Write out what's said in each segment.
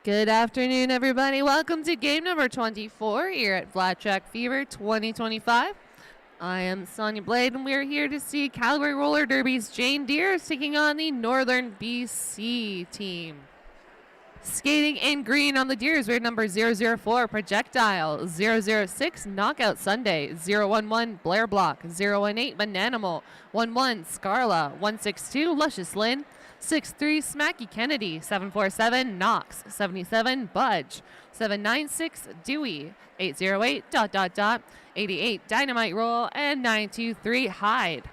Good afternoon, everybody. Welcome to game number 24 here at Flat Track Fever 2025. I am Sonia Blade, and we're here to see Calgary Roller Derby's Jane Deere taking on the Northern BC team. Skating in green on the Deers, we have number 004, Projectile, 006, Knockout Sunday, 011, Blair Block, 018, Bananimal, 11, Scarla, 162, Luscious Lynn, 63, Smacky Kennedy, 747, Knox, 77, Budge, 796, Dewey, 808, ... 88, Dynamite Roll, and 923, Hyde.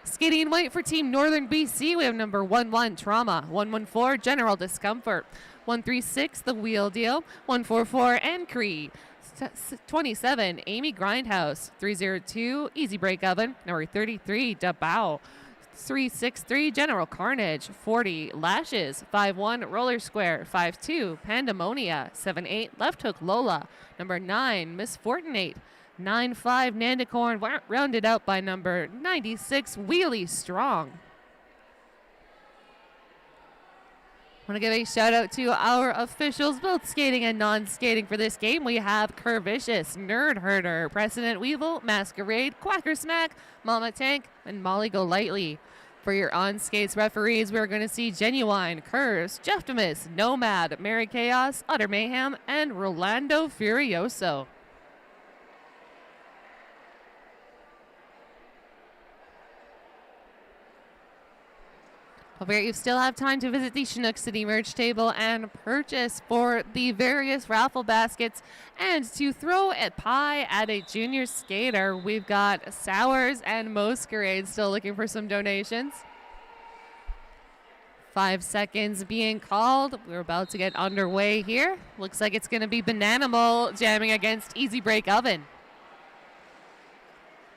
Skating in white for Team Northern BC, we have number 11, Trauma, 114, General Discomfort, 136, The Wheel Deal, 144, Encree, 27, Amy Grindhouse, 302, Easy Break Oven, number 33, Dabao, 363, General Carnage, 40, Lashes, 51, Roller Square, 52, Pandemonia, 78, Left Hook Lola, number 9, Miss Fortunate, 9-5, Nandicorn, rounded out by number 96, Wheelie Strong. I want to give a shout out to our officials, both skating and non-skating for this game. We have Curvicious, Nerd Herder, Precedent Weevil, Masquerade, Quacker Smack, Mama Tank, and Molly Go Lightly. For your on-skates referees, we're going to see Genuine, Curse, Jeftimus, Nomad, Mary Chaos, Utter Mayhem, and Rolando Furioso. However, you still have time to visit the Chinook City merch table and purchase for the various raffle baskets. And to throw a pie at a junior skater, we've got Sours and Masquerade still looking for some donations. 5 seconds being called. We're about to get underway here. Looks like it's going to be Bananimal jamming against Easy Break Oven.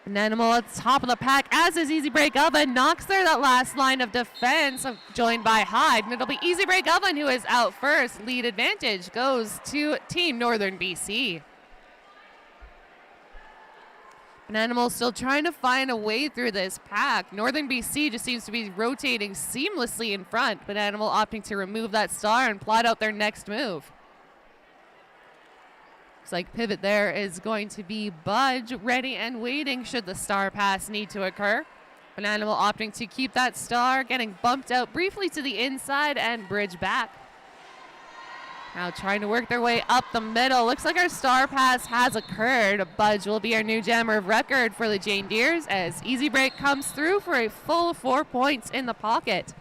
Bananimal at the top of the pack, as is Easy Break Oven. Knocks there that last line of defense, joined by Hyde. And it'll be Easy Break Oven who is out first. Lead advantage goes to Team Northern BC. Bananimal still trying to find a way through this pack. Northern BC just seems to be rotating seamlessly in front. Bananimal opting to remove that star and plot out their next move. Looks like pivot there is going to be Budge, ready and waiting should the star pass need to occur. Bananimal opting to keep that star, getting bumped out briefly to the inside and bridge back. Now trying to work their way up the middle. Looks like our star pass has occurred. Budge will be our new jammer of record for the Jane Deers as Easy Break comes through for a full 4 points in the pocket.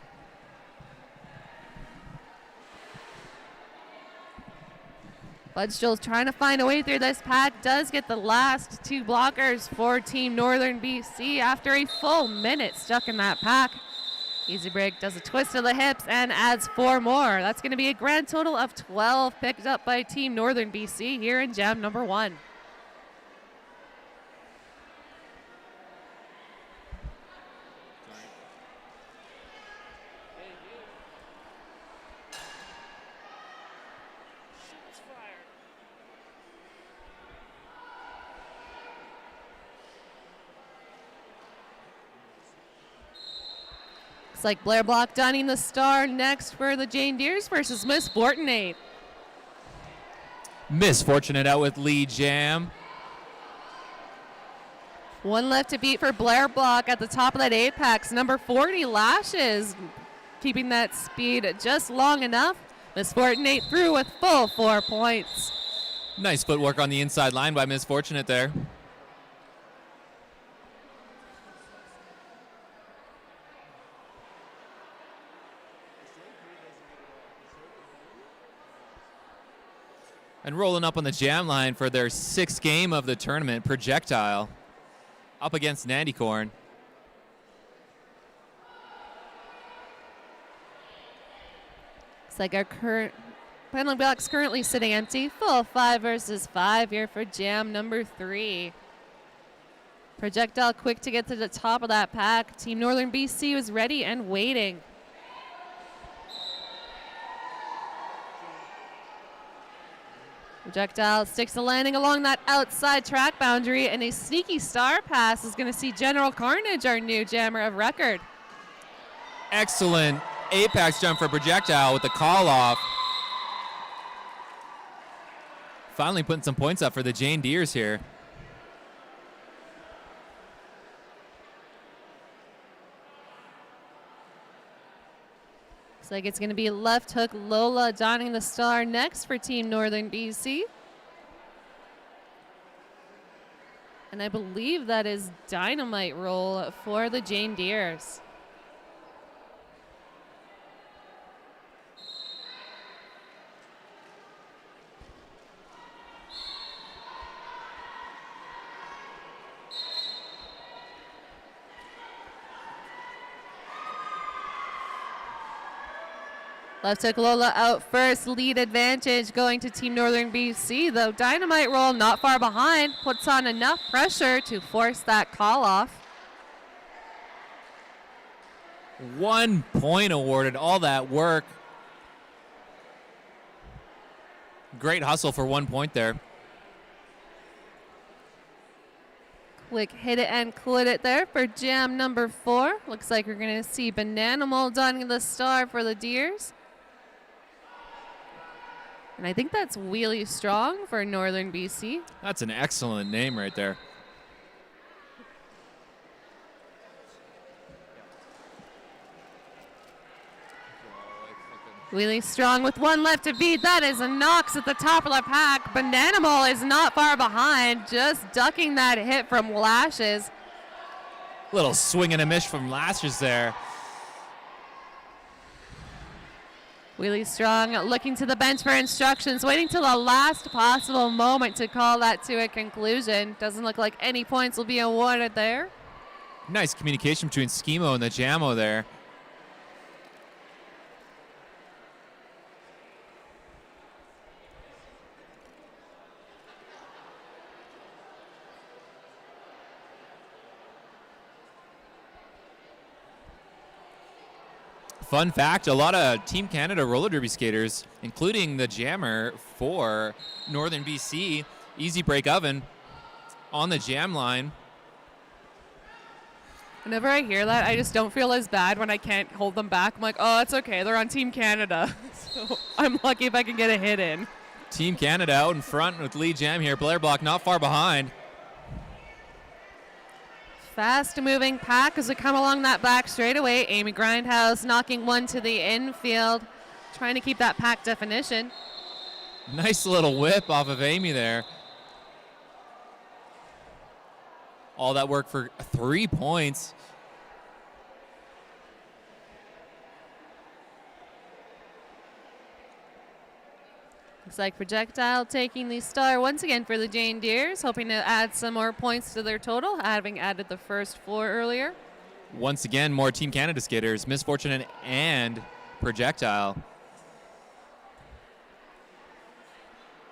Budge still trying to find a way through this pack. Does get the last 2 blockers for Team Northern BC after a full minute stuck in that pack. Easy Break does a twist of the hips and adds 4 more. That's going to be a grand total of 12 picked up by Team Northern BC here in jam number 1. Looks like Blair Block donning the star next for the Jane Deers versus Miss Fortunate. Miss Fortunate out with lead jam. 1 left to beat for Blair Block at the top of that apex. Number 40, Lashes, keeping that speed just long enough. Miss Fortunate through with full 4 points. Nice footwork on the inside line by Miss Fortunate there. And rolling up on the jam line for their 6th game of the tournament, Projectile, up against Nandicorn. It's like our current penalty box currently sitting empty. Full 5 versus 5 here for jam number 3. Projectile quick to get to the top of that pack. Team Northern BC was ready and waiting. Projectile sticks the landing along that outside track boundary, and a sneaky star pass is going to see General Carnage, our new jammer of record. Excellent apex jump for Projectile with the call off. finally putting some points up for the Jane Deeres here. Looks like it's going to be left hook Lola donning the star next for Team Northern BC. And I believe that is Dynamite Roll for the Jane Deeres. Left hook Lola out first, lead advantage going to Team Northern BC, though Dynamite Roll not far behind, puts on enough pressure to force that call off. 1 point awarded, all that work. Great hustle for 1 point there. Quick hit it and quit it there for jam number 4. Looks like we're going to see Bananimal donning the star for the Deers. And I think that's Wheelie Strong for Northern BC. That's an excellent name right there. Wheelie Strong with 1 left to beat. That is a Knox at the top of the pack. Bananimal is not far behind, just ducking that hit from Lashes. Little swing and a miss from Lashes there. Wheelie Strong looking to the bench for instructions, waiting till the last possible moment to call that to a conclusion. Doesn't look like any points will be awarded there. Nice communication between Schemo and the Jammo there. Fun fact, a lot of Team Canada roller derby skaters, including the jammer for Northern BC, Easy Break Oven, on the jam line. Whenever I hear that, I just don't feel as bad when I can't hold them back. I'm like, oh, it's okay. They're on Team Canada. So I'm lucky if I can get a hit in. Team Canada out in front with lead jam here. Blair Block not far behind. Fast-moving pack as we come along that back straightaway. Amy Grindhouse knocking one to the infield, trying to keep that pack definition. Nice little whip off of Amy there. All that work for 3 points. Looks like Projectile taking the star once again for the Jane Deeres, hoping to add some more points to their total, having added the first 4 earlier. Once again, more Team Canada skaters, Misfortune and Projectile.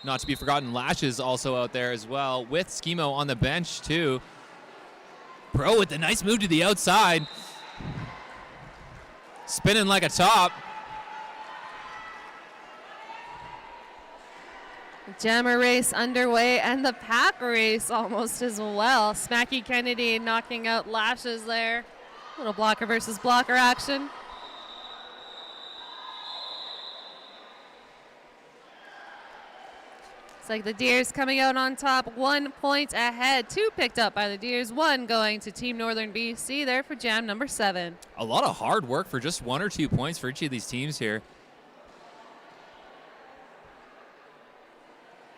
Not to be forgotten, Lashes also out there as well, with Schemo on the bench too. Pro with the nice move to the outside. Spinning like a top. Jammer race underway and the pack race almost as well. Smacky Kennedy knocking out Lashes there. Little blocker versus blocker action. It's like the Deers coming out on top, 1 point ahead. 2 picked up by the Deers, 1 going to Team Northern BC there for jam number 7. A lot of hard work for just 1 or 2 points for each of these teams here.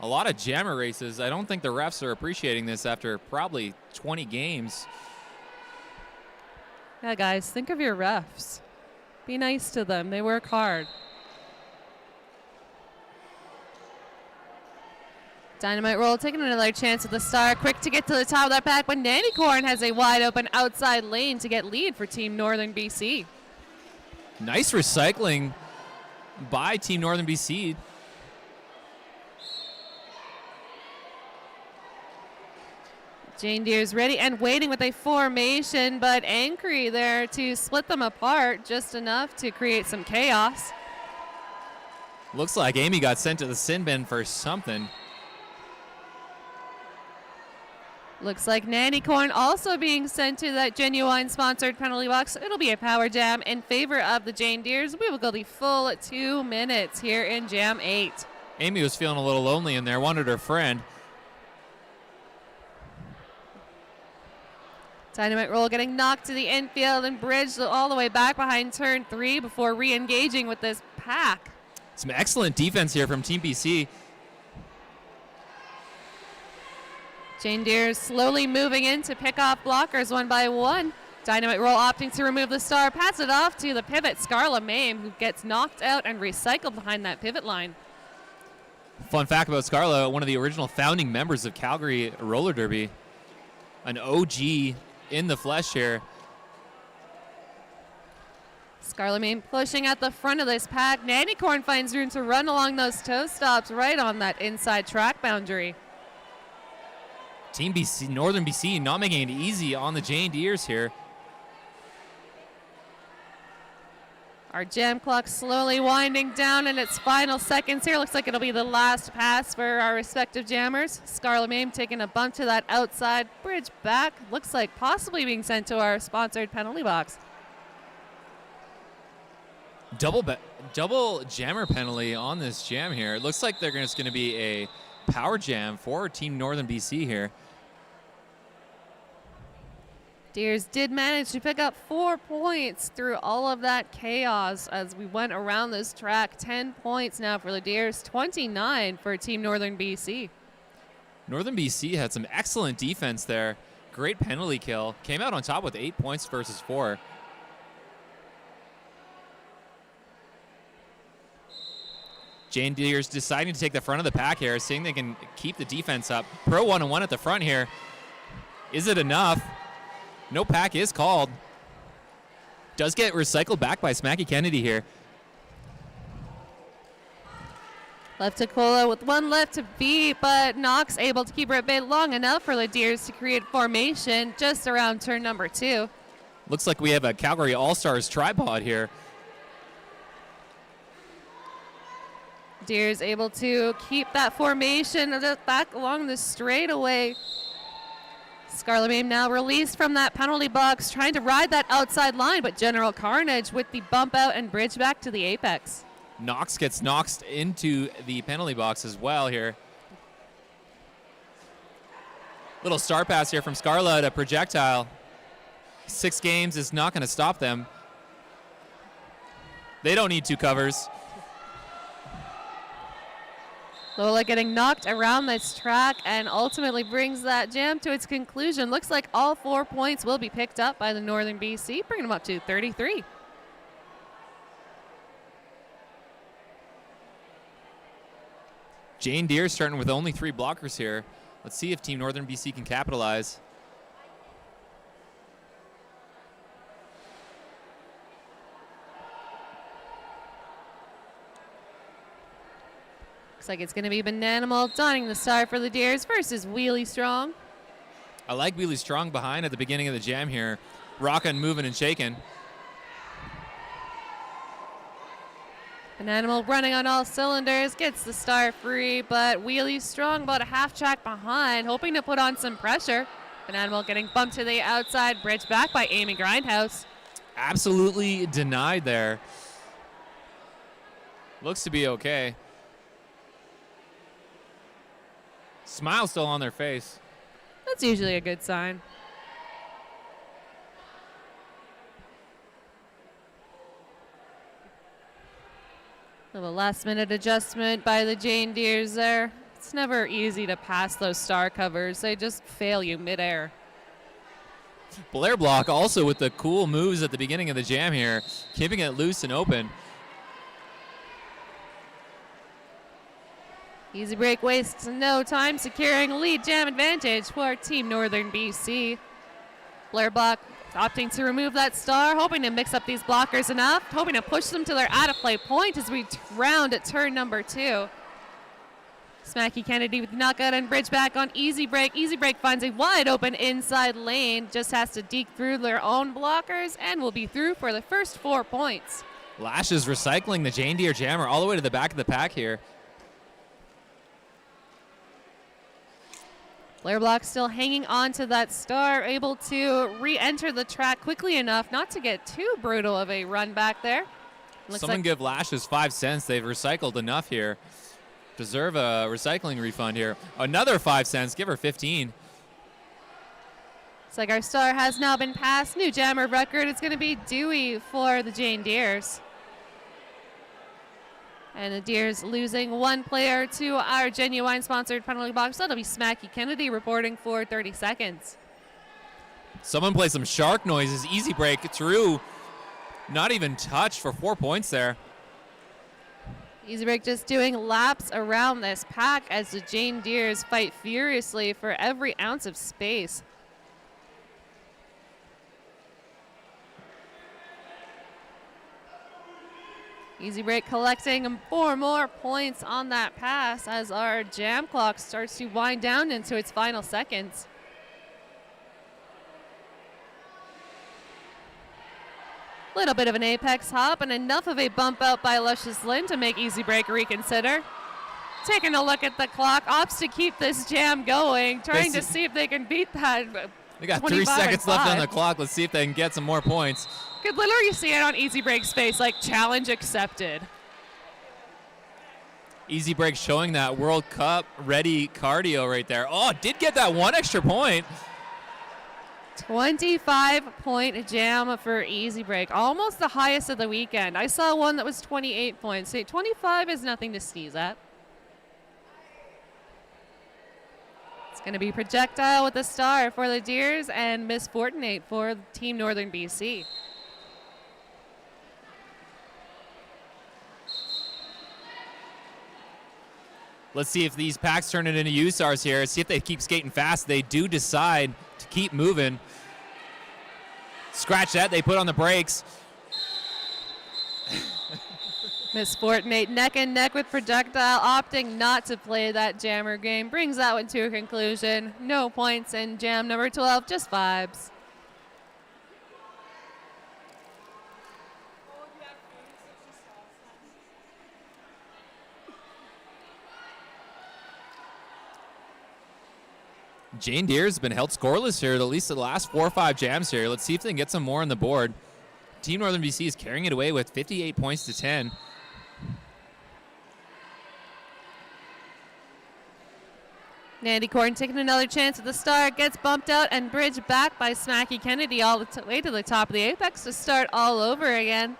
A lot of jammer races. I don't think the refs are appreciating this after probably 20 games. Yeah, guys, think of your refs. Be nice to them. They work hard. Dynamite Roll taking another chance at the star. Quick to get to the top of that pack, but Nanny Corn has a wide open outside lane to get lead for Team Northern BC. Nice recycling by Team Northern BC. Jane Deere's ready and waiting with a formation, but angry there to split them apart just enough to create some chaos. Looks like Amy got sent to the sin bin for something. Looks like Nanny Corn also being sent to that Genuine sponsored penalty box. It'll be a power jam in favor of the Jane Deeres. We will go the full 2 minutes here in Jam 8. Amy was feeling a little lonely in there, wanted her friend. Dynamite roll getting knocked to the infield and bridged all the way back behind turn 3 before re-engaging with this pack. Some excellent defense here from Team BC. Jane Deere slowly moving in to pick off blockers one by one. Dynamite roll opting to remove the star, pass it off to the pivot, Scarla Mame, who gets knocked out and recycled behind that pivot line. Fun fact about Scarla, one of the original founding members of Calgary Roller Derby. An OG in the flesh here. Scarla Mame pushing at the front of this pack. Nanny Corn finds room to run along those toe stops right on that inside track boundary. Team BC, Northern BC, not making it easy on the Jane Deeres here. Our jam clock slowly winding down in its final seconds here. Looks like it'll be the last pass for our respective jammers. Scarla Mame taking a bump to that outside bridge back. Looks like possibly being sent to our sponsored penalty box. Double jammer penalty on this jam here. It looks like there's going to be a power jam for Team Northern BC here. Deers did manage to pick up 4 points through all of that chaos as we went around this track. 10 points now for the Deers, 29 for Team Northern BC. Northern BC had some excellent defense there. Great penalty kill. Came out on top with 8 points versus 4. Jane Deere's deciding to take the front of the pack here, seeing they can keep the defense up. Pro 1-1 at the front here. Is it enough? No pack is called. Does get recycled back by Smacky Kennedy here. Left to Cola with 1 left to beat, but Knox able to keep her at bay long enough for the Deers to create formation just around turn number 2. Looks like we have a Calgary All-Stars tripod here. Deers able to keep that formation back along the straightaway. Scarla Mame now released from that penalty box, trying to ride that outside line, but General Carnage with the bump out and bridge back to the apex. Knox gets knocked into the penalty box as well here. Little star pass here from Scarla to projectile. 6 games is not going to stop them. They don't need 2 covers. Lola getting knocked around this track and ultimately brings that jam to its conclusion. Looks like all 4 points will be picked up by the Northern BC, bringing them up to 33. Jane Deere starting with only 3 blockers here. Let's see if Team Northern BC can capitalize. Looks like it's going to be Bananimal donning the star for the Deers versus Wheelie Strong. I like Wheelie Strong behind at the beginning of the jam here. Rocking, moving, and shaking. Bananimal running on all cylinders, gets the star free, but Wheelie Strong about a half track behind, hoping to put on some pressure. Bananimal getting bumped to the outside, bridge back by Amy Grindhouse. Absolutely denied there. Looks to be okay. Smile still on their face. That's usually a good sign. A little last minute adjustment by the Jane Deeres there. It's never easy to pass those star covers. They just fail you midair. Blair Block also with the cool moves at the beginning of the jam here, keeping it loose and open. Easy break wastes no time, securing a lead jam advantage for Team Northern BC. Blair Block opting to remove that star, hoping to mix up these blockers enough, hoping to push them to their out-of-play point as we round at turn number 2. Smacky Kennedy with the knockout and bridge back on Easy Break. Easy Break finds a wide open inside lane, just has to deke through their own blockers and will be through for the first 4 points. Lashes recycling the Jane Deere jammer all the way to the back of the pack here. Blair Block still hanging on to that star, able to re-enter the track quickly enough not to get too brutal of a run back there. Someone give Lashes 5 cents. They've recycled enough here. Deserve a recycling refund here. Another 5 cents. Give her 15. It's like our star has now been passed. New jammer record. It's going to be Dewey for the Jane Deers. And the Deers losing one player to our Genuine sponsored penalty box. That'll be Smacky Kennedy reporting for 30 seconds. Someone play some shark noises. Easy break through. Not even touched for 4 points there. Easy break just doing laps around this pack as the Jane Deers fight furiously for every ounce of space. Easy break collecting 4 more points on that pass as our jam clock starts to wind down into its final seconds. Little bit of an apex hop and enough of a bump out by Luscious Lynn to make Easy Break reconsider. Taking a look at the clock, opts to keep this jam going, trying to see if they can beat that. They got 3 seconds left on the clock. Let's see if they can get some more points. Could literally see it on Easy Break's face, like challenge accepted. Easy Break showing that World Cup ready cardio right there. Oh, did get that 1 extra point. 25-point jam for Easy Break, almost the highest of the weekend. I saw one that was 28 points. 25 is nothing to sneeze at. It's going to be Projectile with a star for the Deers and Miss Fortnite for Team Northern BC. Let's see if these packs turn it into U-Stars here. See if they keep skating fast. They do decide to keep moving. Scratch that. They put on the brakes. Miss Fortnite neck and neck with Projectile, opting not to play that jammer game. Brings that one to a conclusion. No points in jam number 12, just vibes. Jane Deere's been held scoreless here, at least the last 4 or 5 jams here. Let's see if they can get some more on the board. Team Northern BC is carrying it away with 58 points to 10. Nandy Corn taking another chance at the start, gets bumped out and bridged back by Smacky Kennedy all the way to the top of the apex to start all over again.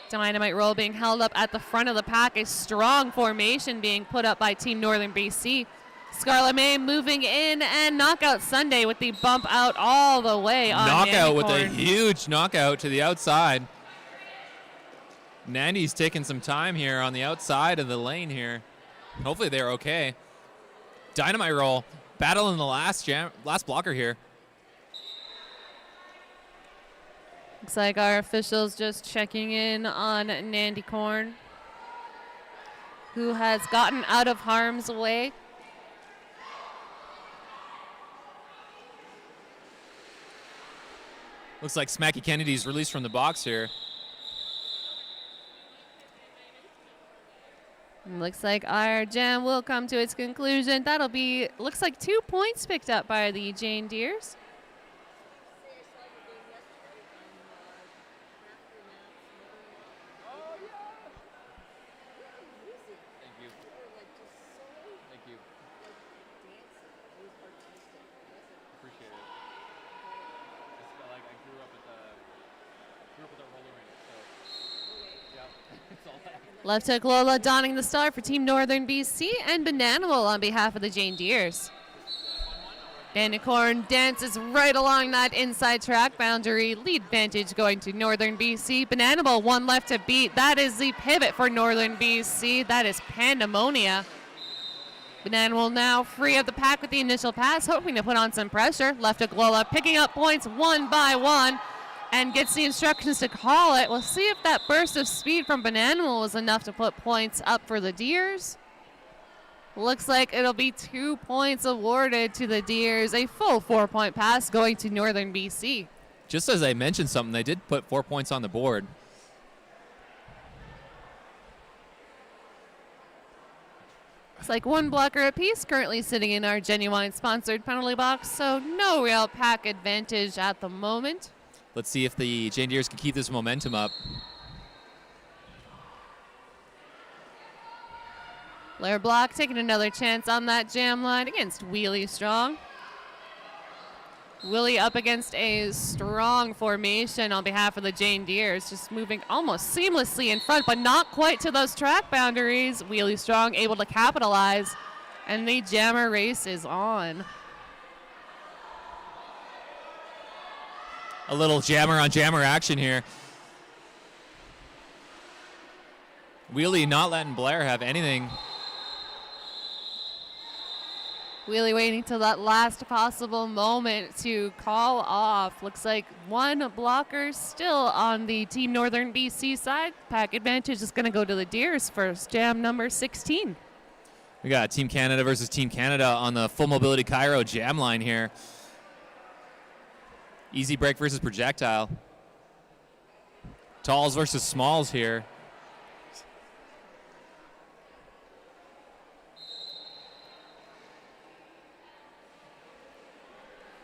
Dynamite roll being held up at the front of the pack, a strong formation being put up by Team Northern BC. Scarlet May moving in, and Knockout Sunday with the bump out all the way on Knockout with Corn. a huge knockout to the outside. Nandy's taking some time here on the outside of the lane here. Hopefully they're okay. Dynamite roll, battling the last blocker here. Looks like our officials just checking in on Nandy Corn, who has gotten out of harm's way. Looks like Smacky Kennedy's released from the box here. Looks like our jam will come to its conclusion. That'll be, looks like 2 points picked up by the Jane Deers. Left hook Lola donning the star for Team Northern BC, and Bananimal on behalf of the Jane Deers. Corn dances right along that inside track boundary. Lead vantage going to Northern BC. Bananimal 1 left to beat. That is the pivot for Northern BC. That is Pandemonia. Bananimal now free of the pack with the initial pass, hoping to put on some pressure. Left hook Lola picking up points 1 by 1. And gets the instructions to call it. We'll see if that burst of speed from Bananimal was enough to put points up for the Deers. Looks like it'll be 2 points awarded to the Deers. A full 4-point pass going to Northern BC. Just as I mentioned something, they did put 4 points on the board. It's like 1 blocker apiece currently sitting in our Genuine sponsored penalty box, so no real pack advantage at the moment. Let's see if the Jane Deers can keep this momentum up. Blair Block taking another chance on that jam line against Wheelie Strong. Willie up against a strong formation on behalf of the Jane Deeres, just moving almost seamlessly in front, but not quite to those track boundaries. Wheelie Strong able to capitalize, and the jammer race is on. A little jammer on jammer action here. Wheelie not letting Blair have anything. Wheelie waiting till that last possible moment to call off. Looks like one blocker still on the Team Northern BC side. Pack advantage is going to go to the Deeres first. Jam number 16. We got Team Canada versus Team Canada on the Full Mobility Cairo jam line here. Easy break versus projectile. Talls versus smalls here.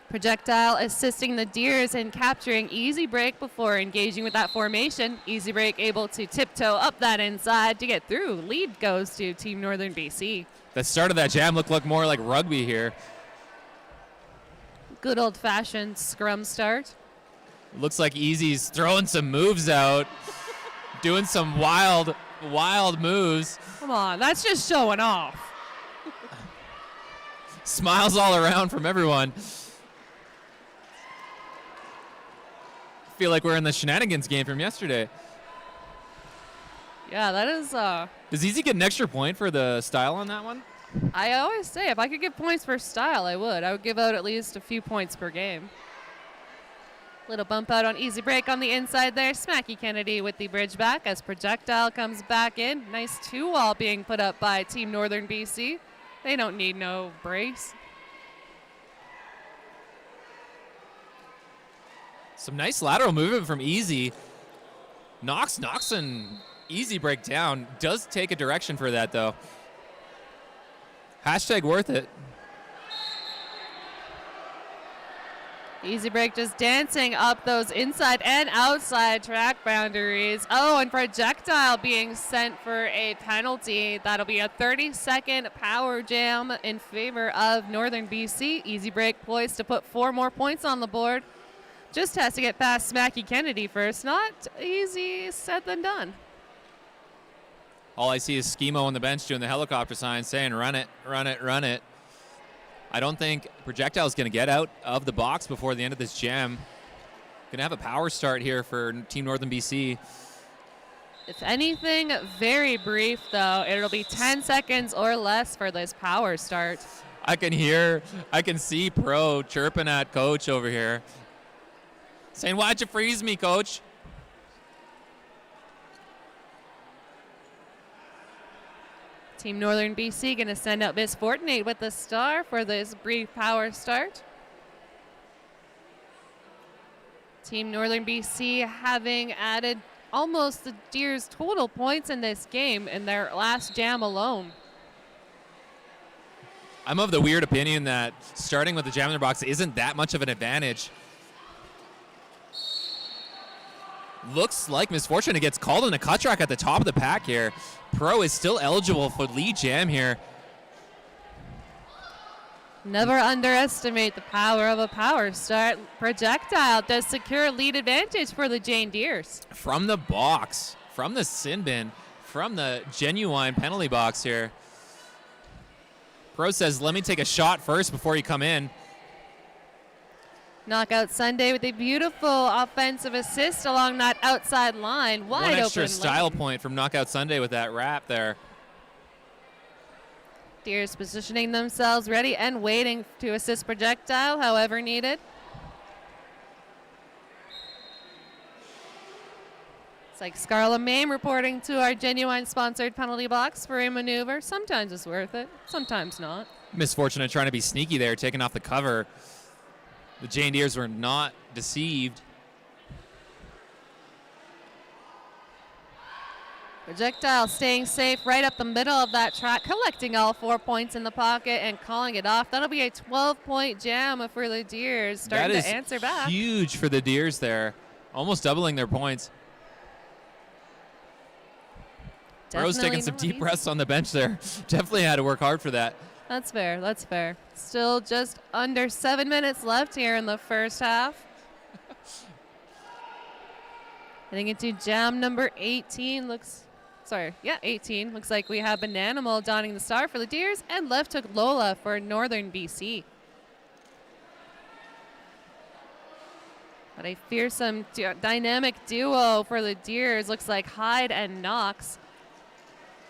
Projectile assisting the Deeres in capturing easy break before engaging with that formation. Easy break able to tiptoe up that inside to get through. Lead goes to Team Northern BC. The start of that jam looked more like rugby here. Good old-fashioned scrum start. Looks like Easy's throwing some moves out, doing some wild moves. Come on, that's just showing off. Smiles all around from everyone. Feel like we're in the shenanigans game from yesterday. Yeah, that is... Does Easy get an extra point for the style on that one? I always say if I could give points for style, I would. I would give out at least a few points per game. Little bump out on easy break on the inside there. Smacky Kennedy with the bridge back as projectile comes back in. Nice 2-wall being put up by Team Northern BC. They don't need no brace. Some nice lateral movement from Easy. Knocks an easy break down. Does take a direction for that, though. Hashtag worth it. Easy break just dancing up those inside and outside track boundaries. Oh, and projectile being sent for a penalty. That'll be a 30-second power jam in favor of Northern BC. Easy break poised to put 4 more points on the board. Just has to get past Smacky Kennedy first. Not easy said than done. All I see is Schemo on the bench doing the helicopter sign saying, run it, run it, run it. I don't think Projectile is going to get out of the box before the end of this jam. Going to have a power start here for Team Northern BC. If anything, very brief, though. It'll be 10 seconds or less for this power start. I can see Pro chirping at Coach over here. Saying, why'd you freeze me, Coach? Team Northern BC going to send out Miss Fortnite with the star for this brief power start. Team Northern BC having added almost the Deere's total points in this game in their last jam alone. I'm of the weird opinion that starting with the jam in their box isn't that much of an advantage. Looks like Miss Fortune gets called in a cut track at the top of the pack here. Pro is still eligible for lead jam here. Never underestimate the power of a power start. Projectile does secure lead advantage for the Jane Deeres. From the box, from the sin bin, from the genuine penalty box here. Pro says, let me take a shot first before you come in. Knockout Sunday with a beautiful offensive assist along that outside line. Wide open. One extra style lane. point from Knockout Sunday with that wrap there. Deere's positioning themselves ready and waiting to assist Projectile however needed. It's like Scarla Mame reporting to our Genuine sponsored penalty box for a maneuver. Sometimes it's worth it, sometimes not. Miss Fortune trying to be sneaky there, taking off the cover. The Jane Deeres were not deceived. Projectile staying safe right up the middle of that track, collecting all 4 points in the pocket and calling it off. That'll be a 12-point jam for the Deeres, starting to answer back. That is huge for the Deeres there, almost doubling their points. Bro's taking some not deep easy. breaths on the bench there. Definitely had to work hard for that. That's fair. That's fair. Still just under 7 minutes left here in the first half. Heading into jam number 18. 18. Looks like we have Bananimal donning the star for the Deers and left hook Lola for Northern BC. But a fearsome dynamic duo for the Deers. Looks like Hyde and Knox.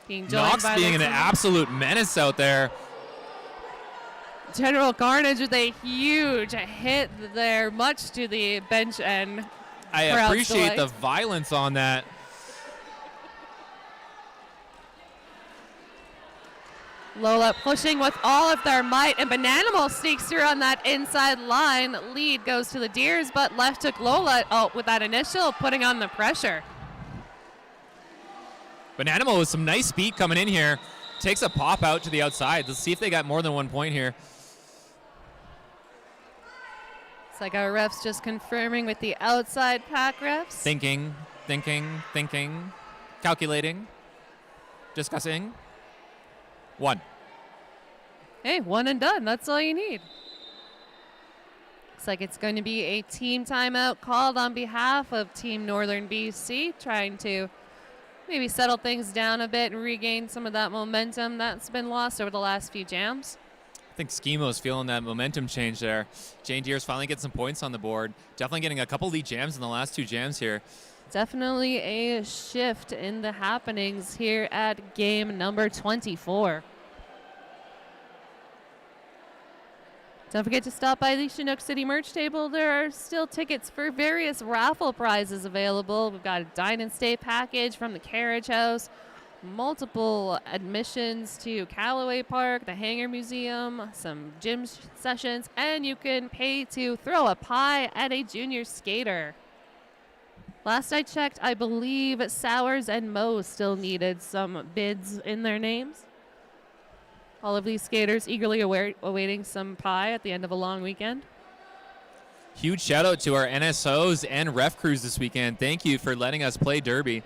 Knox being an absolute menace out there. General Carnage with a huge hit there, much to the bench and I appreciate the violence on that. Lola pushing with all of their might, and Bananimal sneaks through on that inside line. Lead goes to the Deers, but left hook Lola with that initial putting on the pressure. Bananimal with some nice speed coming in here. Takes a pop out to the outside. Let's see if they got more than 1 point here. It's like our refs just confirming with the outside pack refs. Thinking, calculating, discussing. 1. Hey, 1 and done. That's all you need. Looks like it's going to be a team timeout called on behalf of Team Northern BC, trying to maybe settle things down a bit and regain some of that momentum that's been lost over the last few jams. I think Schimo's feeling that momentum change there. Jane Deere's finally getting some points on the board. Definitely getting a couple lead jams in the last 2 jams here. Definitely a shift in the happenings here at game number 24. Don't forget to stop by the Chinook City merch table. There are still tickets for various raffle prizes available. We've got a dine and stay package from the Carriage House, multiple admissions to Callaway Park, the Hangar Museum, some gym sessions, and you can pay to throw a pie at a junior skater. Last I checked, I believe Sowers and Moe still needed some bids in their names. All of these skaters eagerly awaiting some pie at the end of a long weekend. Huge shout out to our NSOs and ref crews this weekend. Thank you for letting us play Derby.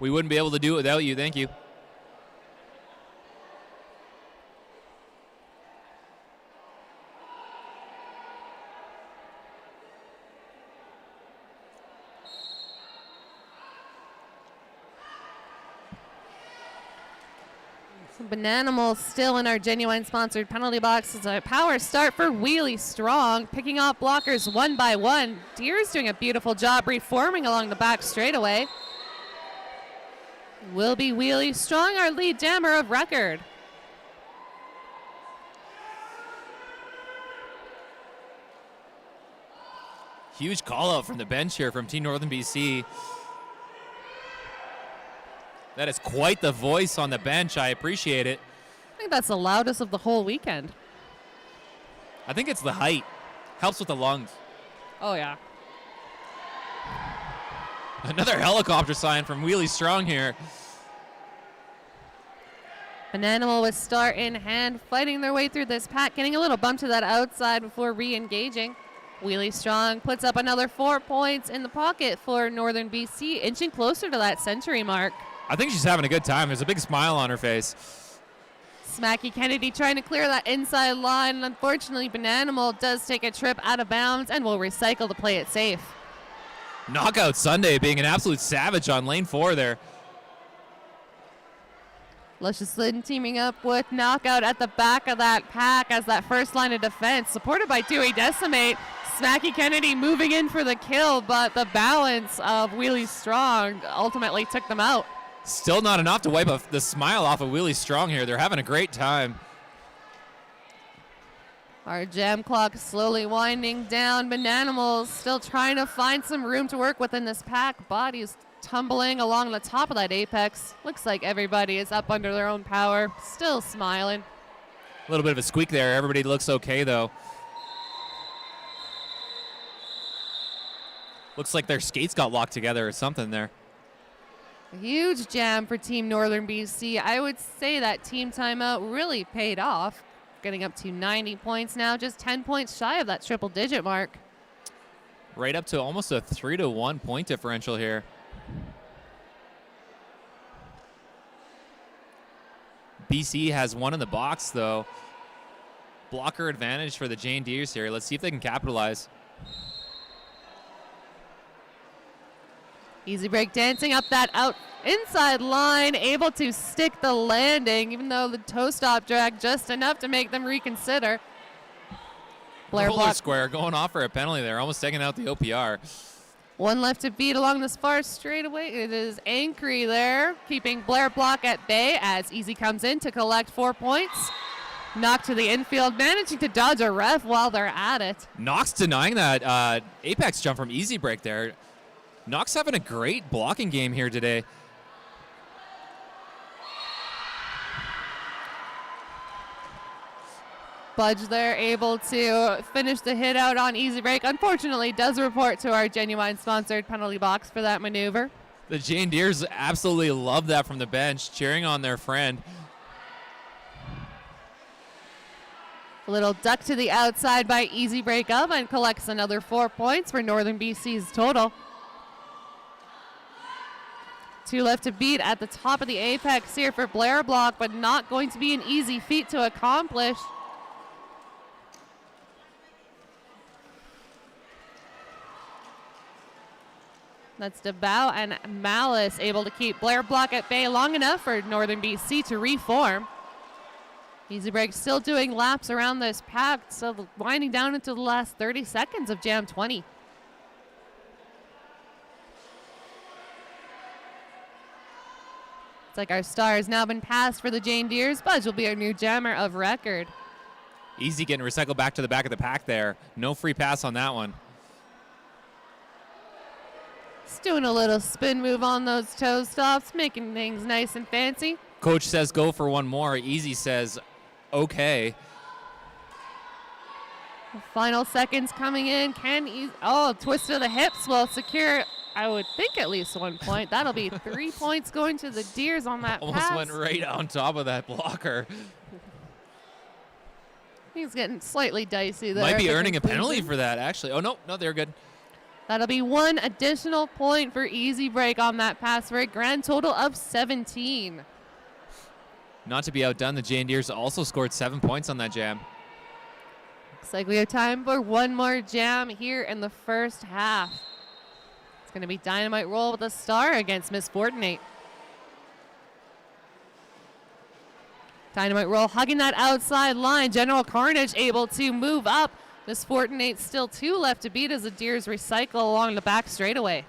We wouldn't be able to do it without you. Thank you. Bananimal still in our genuine sponsored penalty box. It's a power start for Wheelie Strong, picking off blockers one by one. Deere's doing a beautiful job reforming along the back straightaway. Will be Wheelie Strong, our lead jammer of record. Huge call out from the bench here from Team Northern BC. That is quite the voice on the bench. I appreciate it. I think that's the loudest of the whole weekend. I think it's the height. Helps with the lungs. Oh, yeah. Another helicopter sign from Wheelie Strong here. Bananimal with start in hand, fighting their way through this pack, getting a little bump to that outside before re-engaging. Wheelie Strong puts up another 4 points in the pocket for Northern BC, inching closer to that century mark. I think she's having a good time. There's a big smile on her face. Smacky Kennedy trying to clear that inside line. And unfortunately, Bananimal does take a trip out of bounds and will recycle to play it safe. Knockout Sunday being an absolute savage on lane 4 there. Luscious Lynn teaming up with Knockout at the back of that pack as that first line of defense, supported by Dewey Decimate. Smacky Kennedy moving in for the kill, but the balance of Wheelie Strong ultimately took them out. Still not enough to wipe the smile off of Wheelie Strong here. They're having a great time. Our jam clock slowly winding down. Bananimal still trying to find some room to work within this pack. Bodies tumbling along the top of that apex. Looks like everybody is up under their own power. Still smiling. A little bit of a squeak there. Everybody looks okay, though. Looks like their skates got locked together or something there. A huge jam for Team Northern BC. I would say that team timeout really paid off. Getting up to 90 points now, just 10 points shy of that triple-digit mark. Right up to almost a 3-to-1 point differential here. BC has one in the box, though. Blocker advantage for the Jane Deers here. Let's see if they can capitalize. Easy break dancing up that inside line, able to stick the landing, even though the toe stop dragged just enough to make them reconsider. Blair Roller block. square going off for a penalty there, almost taking out the OPR. One left to beat along this far straightaway. It is Ankry there, keeping Blair block at bay as Easy comes in to collect 4 points. Knocked to the infield, managing to dodge a ref while they're at it. Knox denying that apex jump from easy break there. Knox having a great blocking game here today. Budge there able to finish the hit out on easy break. Unfortunately, does report to our Genuine sponsored penalty box for that maneuver. The Jane Deers absolutely love that from the bench, cheering on their friend. A little duck to the outside by easy break up and collects another 4 points for Northern BC's total. 2 left to beat at the top of the apex here for Blair block, but not going to be an easy feat to accomplish. That's DeBow and Malice able to keep Blair block at bay long enough for Northern BC to reform. Easy break still doing laps around this pack, so winding down into the last 30 seconds of Jam 20. It's like our star has now been passed for the Jane Deers. Budge will be our new jammer of record. Easy getting recycled back to the back of the pack there. No free pass on that one. Just doing a little spin move on those toe stops, making things nice and fancy. Coach says go for one more. Easy says okay. The final seconds coming in. Twist of the hips will secure, I would think, at least 1 point. That'll be 3 points going to the Deers on that Almost pass. went right on top of that blocker. He's getting slightly dicey there. Might be at the earning a penalty conclusion. for that, actually. Oh, no, they're good. That'll be 1 additional point for easy break on that pass for a grand total of 17. Not to be outdone, the Jane Deers also scored 7 points on that jam. Looks like we have time for one more jam here in the first half. It's going to be Dynamite Roll with a star against Miss Fortinate. Dynamite Roll hugging that outside line. General Carnage able to move up. Miss Fortinate still 2 left to beat as the Deers recycle along the back straightaway.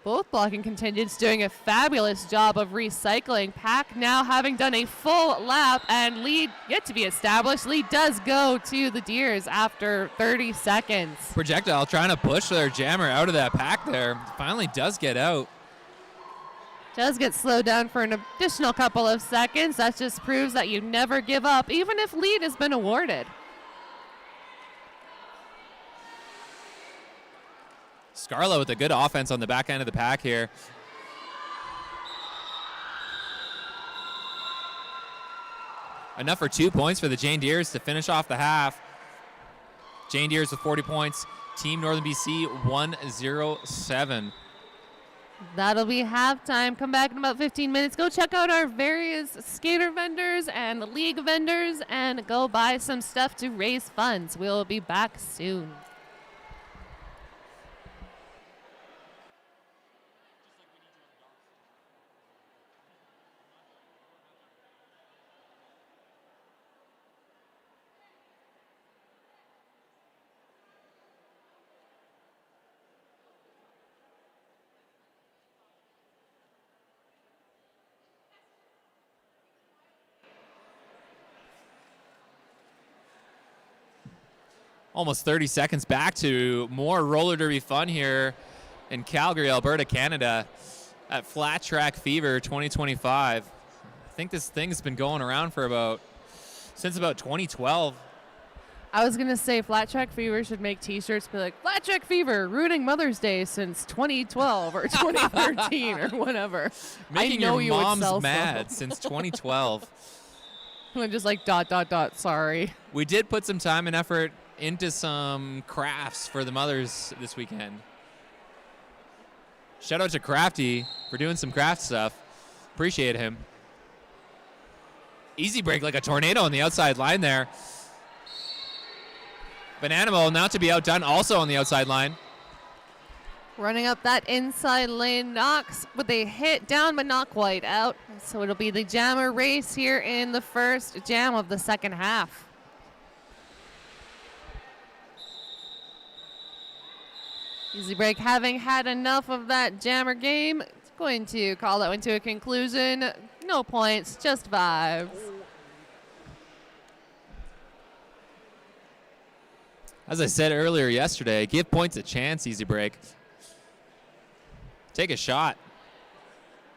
Both blocking contingents doing a fabulous job of recycling. Pack now having done a full lap and lead yet to be established. Lead does go to the Deers after 30 seconds. Projectile trying to push their jammer out of that pack there. Finally does get out. Does get slowed down for an additional couple of seconds. That just proves that you never give up, even if lead has been awarded. Scarlett with a good offense on the back end of the pack here. Enough for 2 points for the Jane Deers to finish off the half. Jane Deers with 40 points. Team Northern BC 107. That'll be halftime. Come back in about 15 minutes. Go check out our various skater vendors and league vendors and go buy some stuff to raise funds. We'll be back soon. Almost 30 seconds back to more roller derby fun here in Calgary, Alberta, Canada at Flat Track Fever 2025. I think this thing's been going around for since about 2012. I was going to say Flat Track Fever should make t-shirts be like, Flat Track Fever, ruining Mother's Day since 2012 or 2013 or whatever. Making I know your you moms would sell mad some. since 2012. I'm just like ... sorry. We did put some time and effort into some crafts for the mothers this weekend. Shout out to Crafty for doing some craft stuff. Appreciate him. Easy break like a tornado on the outside line there. Bananimal now to be outdone also on the outside line. Running up that inside lane, knocks with a hit down, but not quite out. So it'll be the jammer race here in the first jam of the second half. Easy break having had enough of that jammer game. It's going to call that one to a conclusion. No points, just vibes. As I said earlier yesterday, give points a chance, Easy break. Take a shot.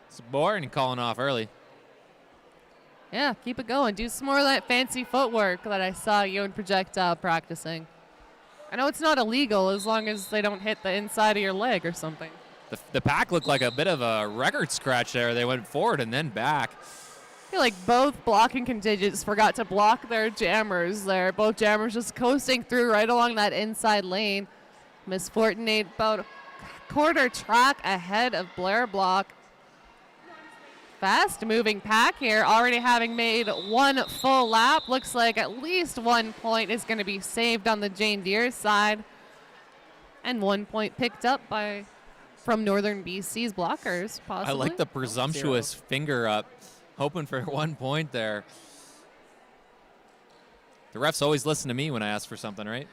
It's boring calling off early. Yeah, keep it going. Do some more of that fancy footwork that I saw you and Projectile practicing. I know it's not illegal as long as they don't hit the inside of your leg or something. The pack looked like a bit of a record scratch there. They went forward and then back. I feel like both blocking contingents forgot to block their jammers there. Both jammers just coasting through right along that inside lane. Miss Fortnite about a quarter track ahead of Blair Block. Fast moving pack here, already having made one full lap. Looks like at least 1 point is going to be saved on the Jane Deere side. And 1 point picked up from Northern BC's blockers, possibly. I like the presumptuous finger up, hoping for 1 point there. The refs always listen to me when I ask for something, right?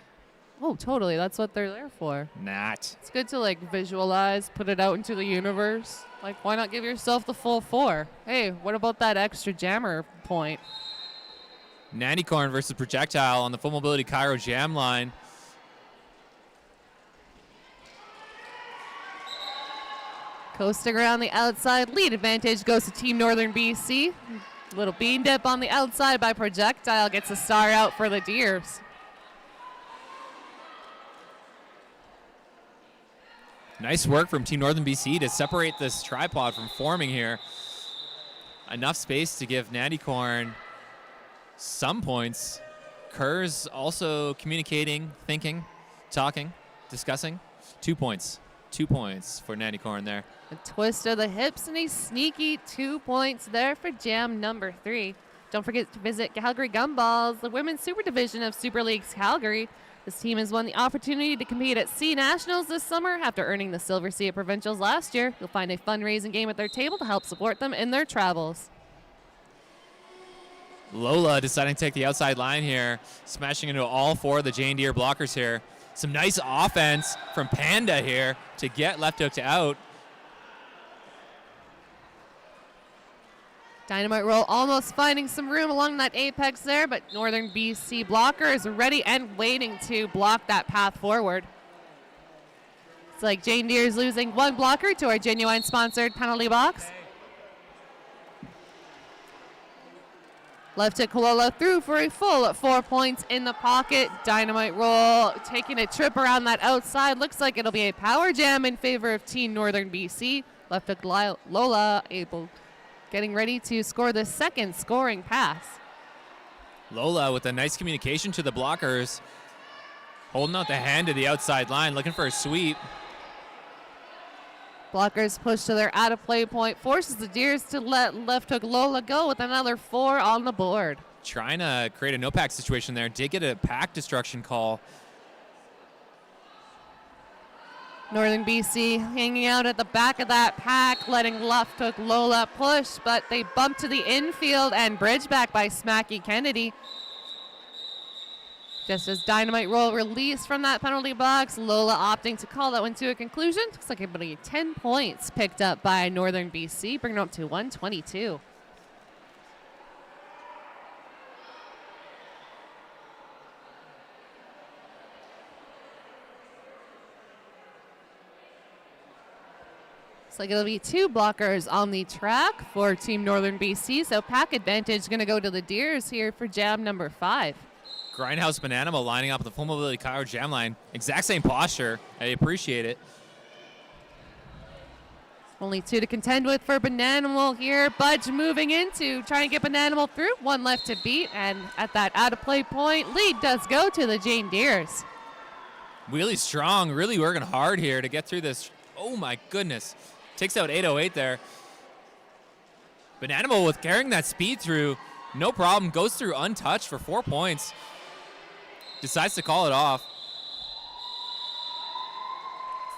Oh, totally. That's what they're there for. Not. It's good to like visualize, put it out into the universe. Like, why not give yourself the full 4? Hey, what about that extra jammer point? Nannycorn versus Projectile on the Full Mobility Cairo jam line. Coasting around the outside, lead advantage goes to Team Northern BC. Little bean dip on the outside by Projectile gets a star out for the Deers. Nice work from Team Northern BC to separate this tripod from forming here. Enough space to give Nannycorn some points. Kerr's also communicating, thinking, talking, discussing. 2 points. 2 points for Nannycorn there. A twist of the hips and a sneaky 2 points there for jam number 3. Don't forget to visit Calgary Gumballs, the women's super division of Super Leagues Calgary. This team has won the opportunity to compete at C Nationals this summer after earning the Silver C at Provincials last year. You'll find a fundraising game at their table to help support them in their travels. Lola deciding to take the outside line here, smashing into all 4 of the Jane Deere blockers here. Some nice offense from Panda here to get left hook to out. Dynamite Roll almost finding some room along that apex there, but Northern BC blocker is ready and waiting to block that path forward. It's like Jane Deere is losing 1 blocker to our Genuine sponsored penalty box. Left hook Lola through for a full 4 points in the pocket. Dynamite Roll taking a trip around that outside. Looks like it'll be a power jam in favor of Team Northern BC. Left hook Lola getting ready to score the second scoring pass. Lola with a nice communication to the blockers. Holding out the hand to the outside line, looking for a sweep. Blockers push to their out-of-play point, forces the Deers to let left hook Lola go with another 4 on the board. Trying to create a no-pack situation there. Did get a pack destruction call. Northern BC hanging out at the back of that pack, letting left hook Lola push, but they bump to the infield and bridge back by Smacky Kennedy. Just as Dynamite Roll released from that penalty box, Lola opting to call that one to a conclusion. Looks like it'll be 10 points picked up by Northern BC, bringing them up to 122. Looks like it'll be 2 blockers on the track for Team Northern BC, so pack advantage going to go to the Deers here for jam number 5. Grindhouse Bananimal lining up at the Full Mobility Cairo jam line. Exact same posture. I appreciate it. Only 2 to contend with for Bananimal here. Budge moving into trying to get Bananimal through. 1 left to beat, and at that out-of-play point, lead does go to the Jane Deers. Really strong, really working hard here to get through this Oh my goodness. Takes out 808 there. Bananimal with carrying that speed through, no problem. Goes through untouched for 4 points. Decides to call it off.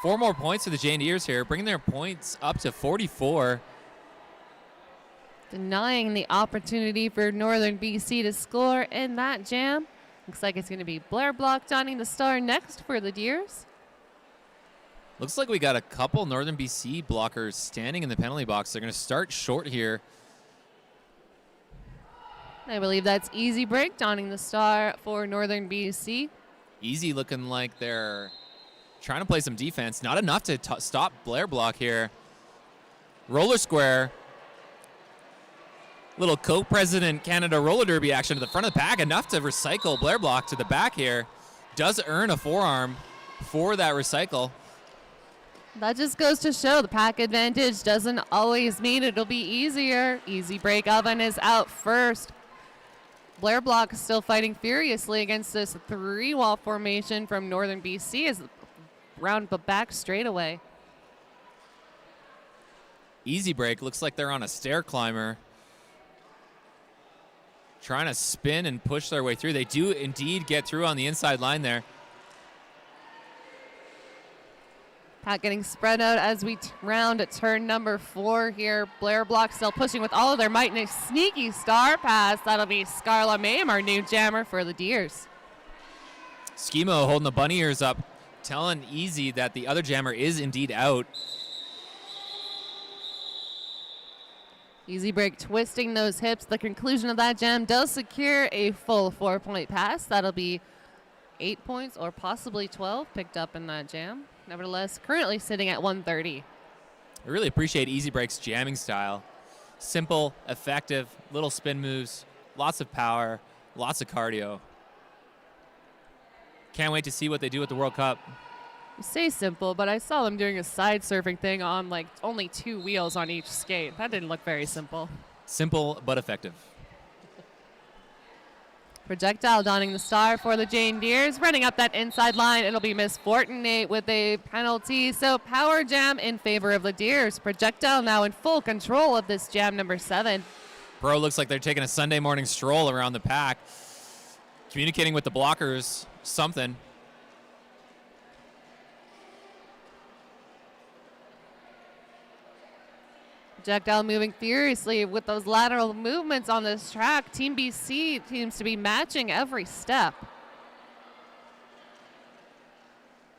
4 more points for the Jane Deeres here, bringing their points up to 44. Denying the opportunity for Northern BC to score in that jam. Looks like it's going to be Blair Block donning the star next for the Deers. Looks like we got a couple Northern BC blockers standing in the penalty box. They're going to start short here. I believe that's Easy Break donning the star for Northern BC. Easy looking like they're trying to play some defense. Not enough to stop Blair Block here. Roller square. Little co-president Canada roller derby action to the front of the pack. Enough to recycle Blair Block to the back here. Does earn a forearm for that recycle. That just goes to show the pack advantage doesn't always mean it'll be easier. Easy Break Oven is out first. Blair Block is still fighting furiously against this 3-wall formation from Northern BC as round but back straight away. Easy Break looks like they're on a stair climber. Trying to spin and push their way through. They do indeed get through on the inside line there. Pack getting spread out as we round at turn number 4 here. Blair Block still pushing with all of their might and a sneaky star pass. That'll be Scarla Mame, our new jammer for the Deers. Schemo holding the bunny ears up, telling Easy that the other jammer is indeed out. Easy Break twisting those hips. The conclusion of that jam does secure a full 4-point pass. That'll be 8 points or possibly 12 picked up in that jam. Nevertheless, currently sitting at 130. I really appreciate Easy Break's jamming style. Simple, effective, little spin moves, lots of power, lots of cardio. Can't wait to see what they do at the World Cup. You say simple, but I saw them doing a side surfing thing on like only 2 wheels on each skate. That didn't look very simple. Simple but effective. Projectile donning the star for the Jane Deeres. Running up that inside line, it'll be Miss Fortinate with a penalty. So power jam in favor of the Deers. Projectile now in full control of this jam number 7. Pro looks like they're taking a Sunday morning stroll around the pack. Communicating with the blockers, something. Projectile moving furiously with those lateral movements on this track. Team BC seems to be matching every step.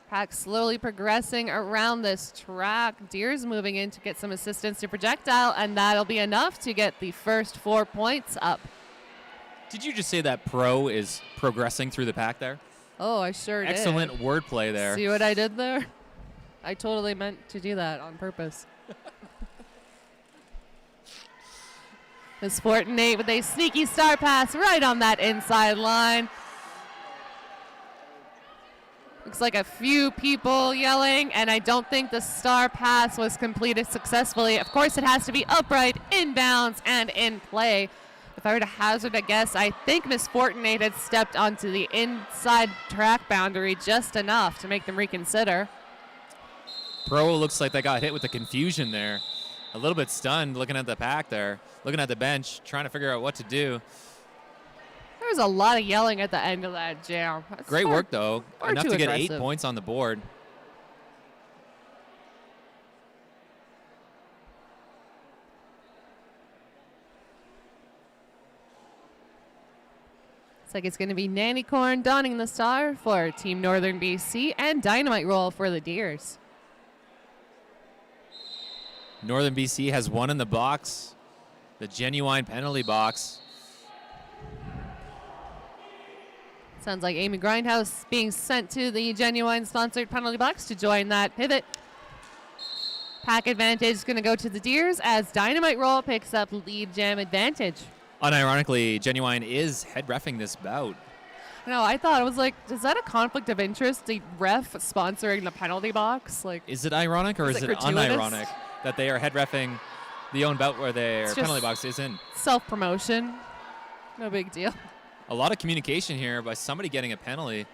Pack slowly progressing around this track. Deers moving in to get some assistance to Projectile, and that'll be enough to get the first 4 points up. Did you just say that Pro is progressing through the pack there? Oh, I sure did. Excellent wordplay there. See what I did there? I totally meant to do that on purpose. Miss Fortinate with a sneaky star pass right on that inside line. Looks like a few people yelling, and I don't think the star pass was completed successfully. Of course, it has to be upright, inbounds, and in play. If I were to hazard a guess, I think Miss Fortinate had stepped onto the inside track boundary just enough to make them reconsider. Pro looks like they got hit with the confusion there. A little bit stunned looking at the pack there, looking at the bench, trying to figure out what to do. There was a lot of yelling at the end of that jam. That's Great work, though. far Enough too to get aggressive. 8 points on the board. Looks like it's going to be Nanny Corn donning the star for Team Northern BC and Dynamite Roll for the Deers. Northern BC has one in the box, the genuine penalty box. Sounds like Amy Grindhouse being sent to the genuine sponsored penalty box to join that pivot. Pack advantage is going to go to the Deers as Dynamite Roll picks up lead jam advantage. Unironically, Genuine is head reffing this bout. No, I thought it was like, is that a conflict of interest? The ref sponsoring the penalty box? Like, Is it ironic or is it gratuitous? unironic that they are head reffing the own bout where their It's penalty just box is in? self-promotion. No big deal. A lot of communication here by somebody getting a penalty.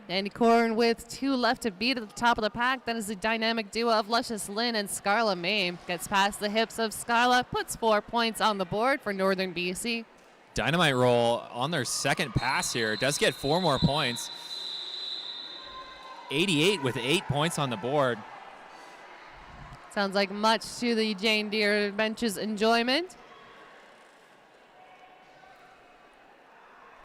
Andy Corn with 2 left to beat at the top of the pack. That is the dynamic duo of Luscious Lynn and Scarla May. Gets past the hips of Scarla, puts 4 points on the board for Northern BC. Dynamite roll on their second pass here. Does get 4 more points. 88 with 8 points on the board. Sounds like much to the Jane Deere bench's enjoyment.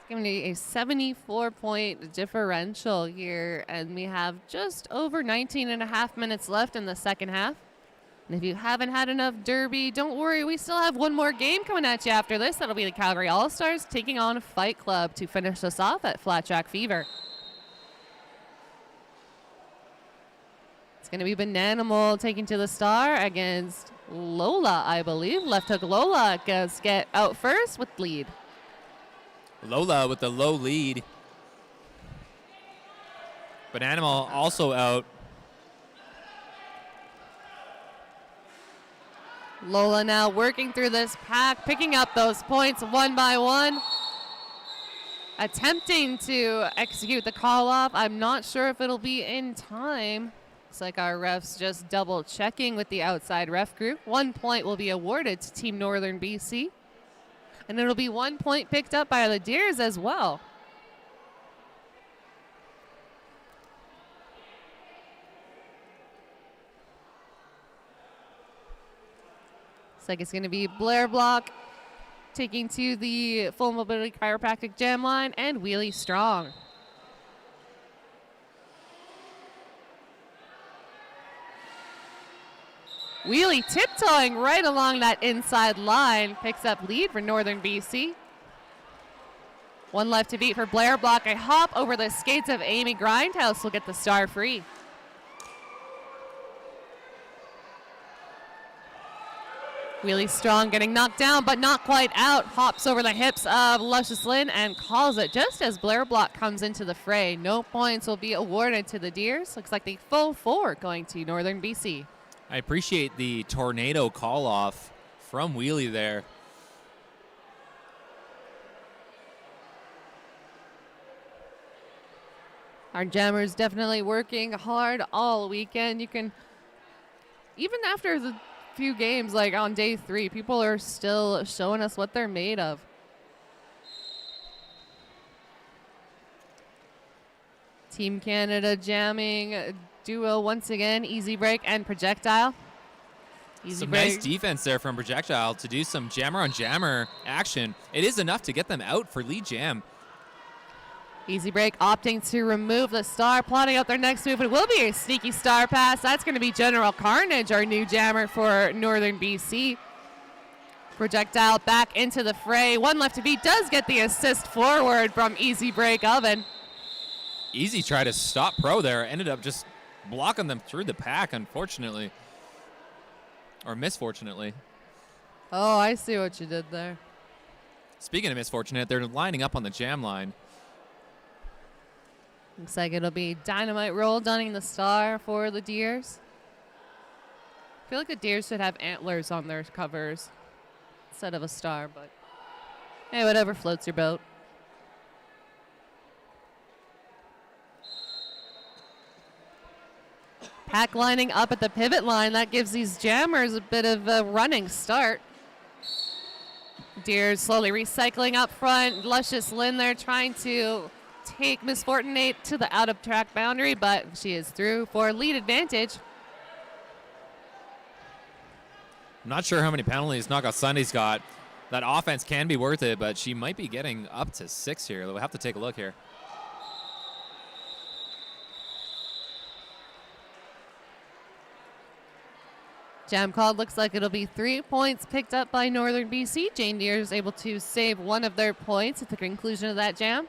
It's going to be a 74-point differential here, and we have just over 19 and a half minutes left in the second half. And if you haven't had enough Derby, don't worry, we still have one more game coming at you after this. That'll be the Calgary All-Stars taking on Fight Club to finish us off at Flat Track Fever. It's going to be Bananimal taking to the star against Lola, I believe. Left hook Lola does get out first with lead. Lola with the low lead. Bananimal also out. Lola now working through this pack, picking up those points one by one. Attempting to execute the call off. I'm not sure if it'll be in time. Looks like our refs just double checking with the outside ref group. 1 point will be awarded to Team Northern BC. And it'll be 1 point picked up by the Deers as well. Looks like it's going to be Blair Block taking to the full mobility chiropractic jam line and Wheelie Strong. Wheelie tiptoeing right along that inside line. Picks up lead for Northern BC. 1 left to beat for Blair Block. A hop over the skates of Amy Grindhouse will get the star free. Wheelie Strong getting knocked down, but not quite out. Hops over the hips of Luscious Lynn and calls it just as Blair Block comes into the fray. No points will be awarded to the Deers. Looks like the full 4 going to Northern BC. I appreciate the tornado call-off from Wheelie there. Our jammers definitely working hard all weekend. You can, even after the few games, like on day 3, people are still showing us what they're made of. Team Canada jamming duo once again, Easy Break and Projectile. Some nice defense there from Projectile to do some jammer on jammer action. It is enough to get them out for lead jam. Easy Break opting to remove the star, plotting out their next move. It will be a sneaky star pass. That's going to be General Carnage, our new jammer for Northern BC. Projectile back into the fray. 1 left to beat, does get the assist forward from Easy Break Oven. Easy tried to stop Pro there, ended up just blocking them through the pack, unfortunately. Or misfortunately. Oh, I see what you did there. Speaking of misfortunate, they're lining up on the jam line. Looks like it'll be Dynamite Roll dunning the star for the Deers. I feel like the Deers should have antlers on their covers instead of a star, but hey, whatever floats your boat. Pack lining up at the pivot line. That gives these jammers a bit of a running start. Deere slowly recycling up front. Luscious Lynn there trying to take Miss Fortunate to the out-of-track boundary, but she is through for lead advantage. I'm not sure how many penalties Knockout Sunday's got. That offense can be worth it, but she might be getting up to 6 here. We'll have to take a look here. Jam called. Looks like it'll be 3 points picked up by Northern BC. Jane Deere is able to save 1 of their points at the conclusion of that jam.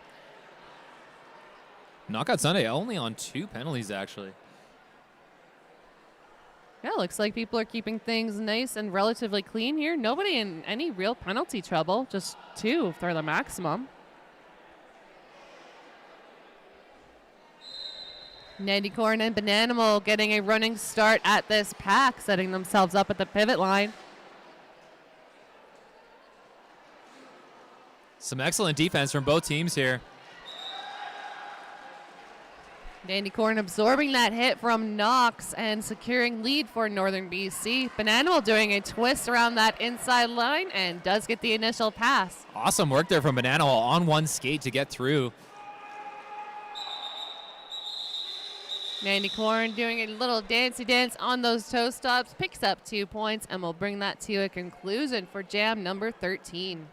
Knockout Sunday only on 2 penalties, actually. Yeah, looks like people are keeping things nice and relatively clean here. Nobody in any real penalty trouble. Just 2 for the maximum. Nandicorn and Bananimal getting a running start at this pack, setting themselves up at the pivot line. Some excellent defense from both teams here. Dandy Corn absorbing that hit from Knox and securing lead for Northern BC. Bananimal doing a twist around that inside line and does get the initial pass. Awesome work there from Bananimal on one skate to get through. Dandy Corn doing a little dancey dance on those toe stops, picks up 2 points, and will bring that to a conclusion for jam number 13.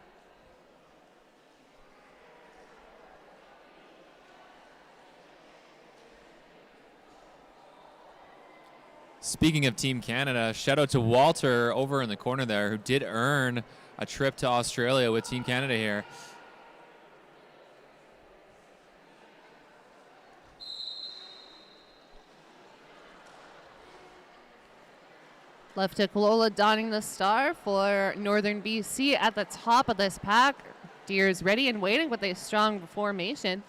Speaking of Team Canada, shout out to Walter over in the corner there, who did earn a trip to Australia with Team Canada here. Left hook Lola donning the star for Northern BC at the top of this pack. Deere's ready and waiting with a strong formation.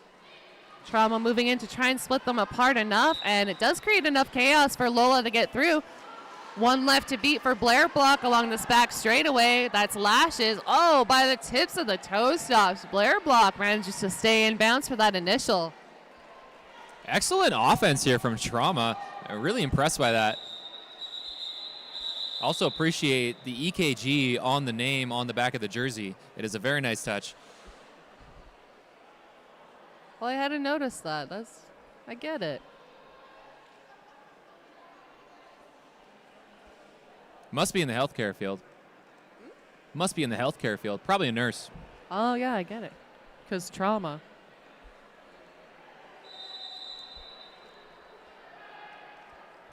Trauma moving in to try and split them apart enough, and it does create enough chaos for Lola to get through. One left to beat for Blair Block along this back straightaway. That's Lashes. Oh, by the tips of the toe stops. Blair Block manages to stay in bounds for that initial. Excellent offense here from Trauma. I'm really impressed by that. Also appreciate the EKG on the name on the back of the jersey. It is a very nice touch. Well, I hadn't noticed that. I get it. Must be in the healthcare field. Must be in the healthcare field. Probably a nurse. Oh, yeah, I get it. Because trauma.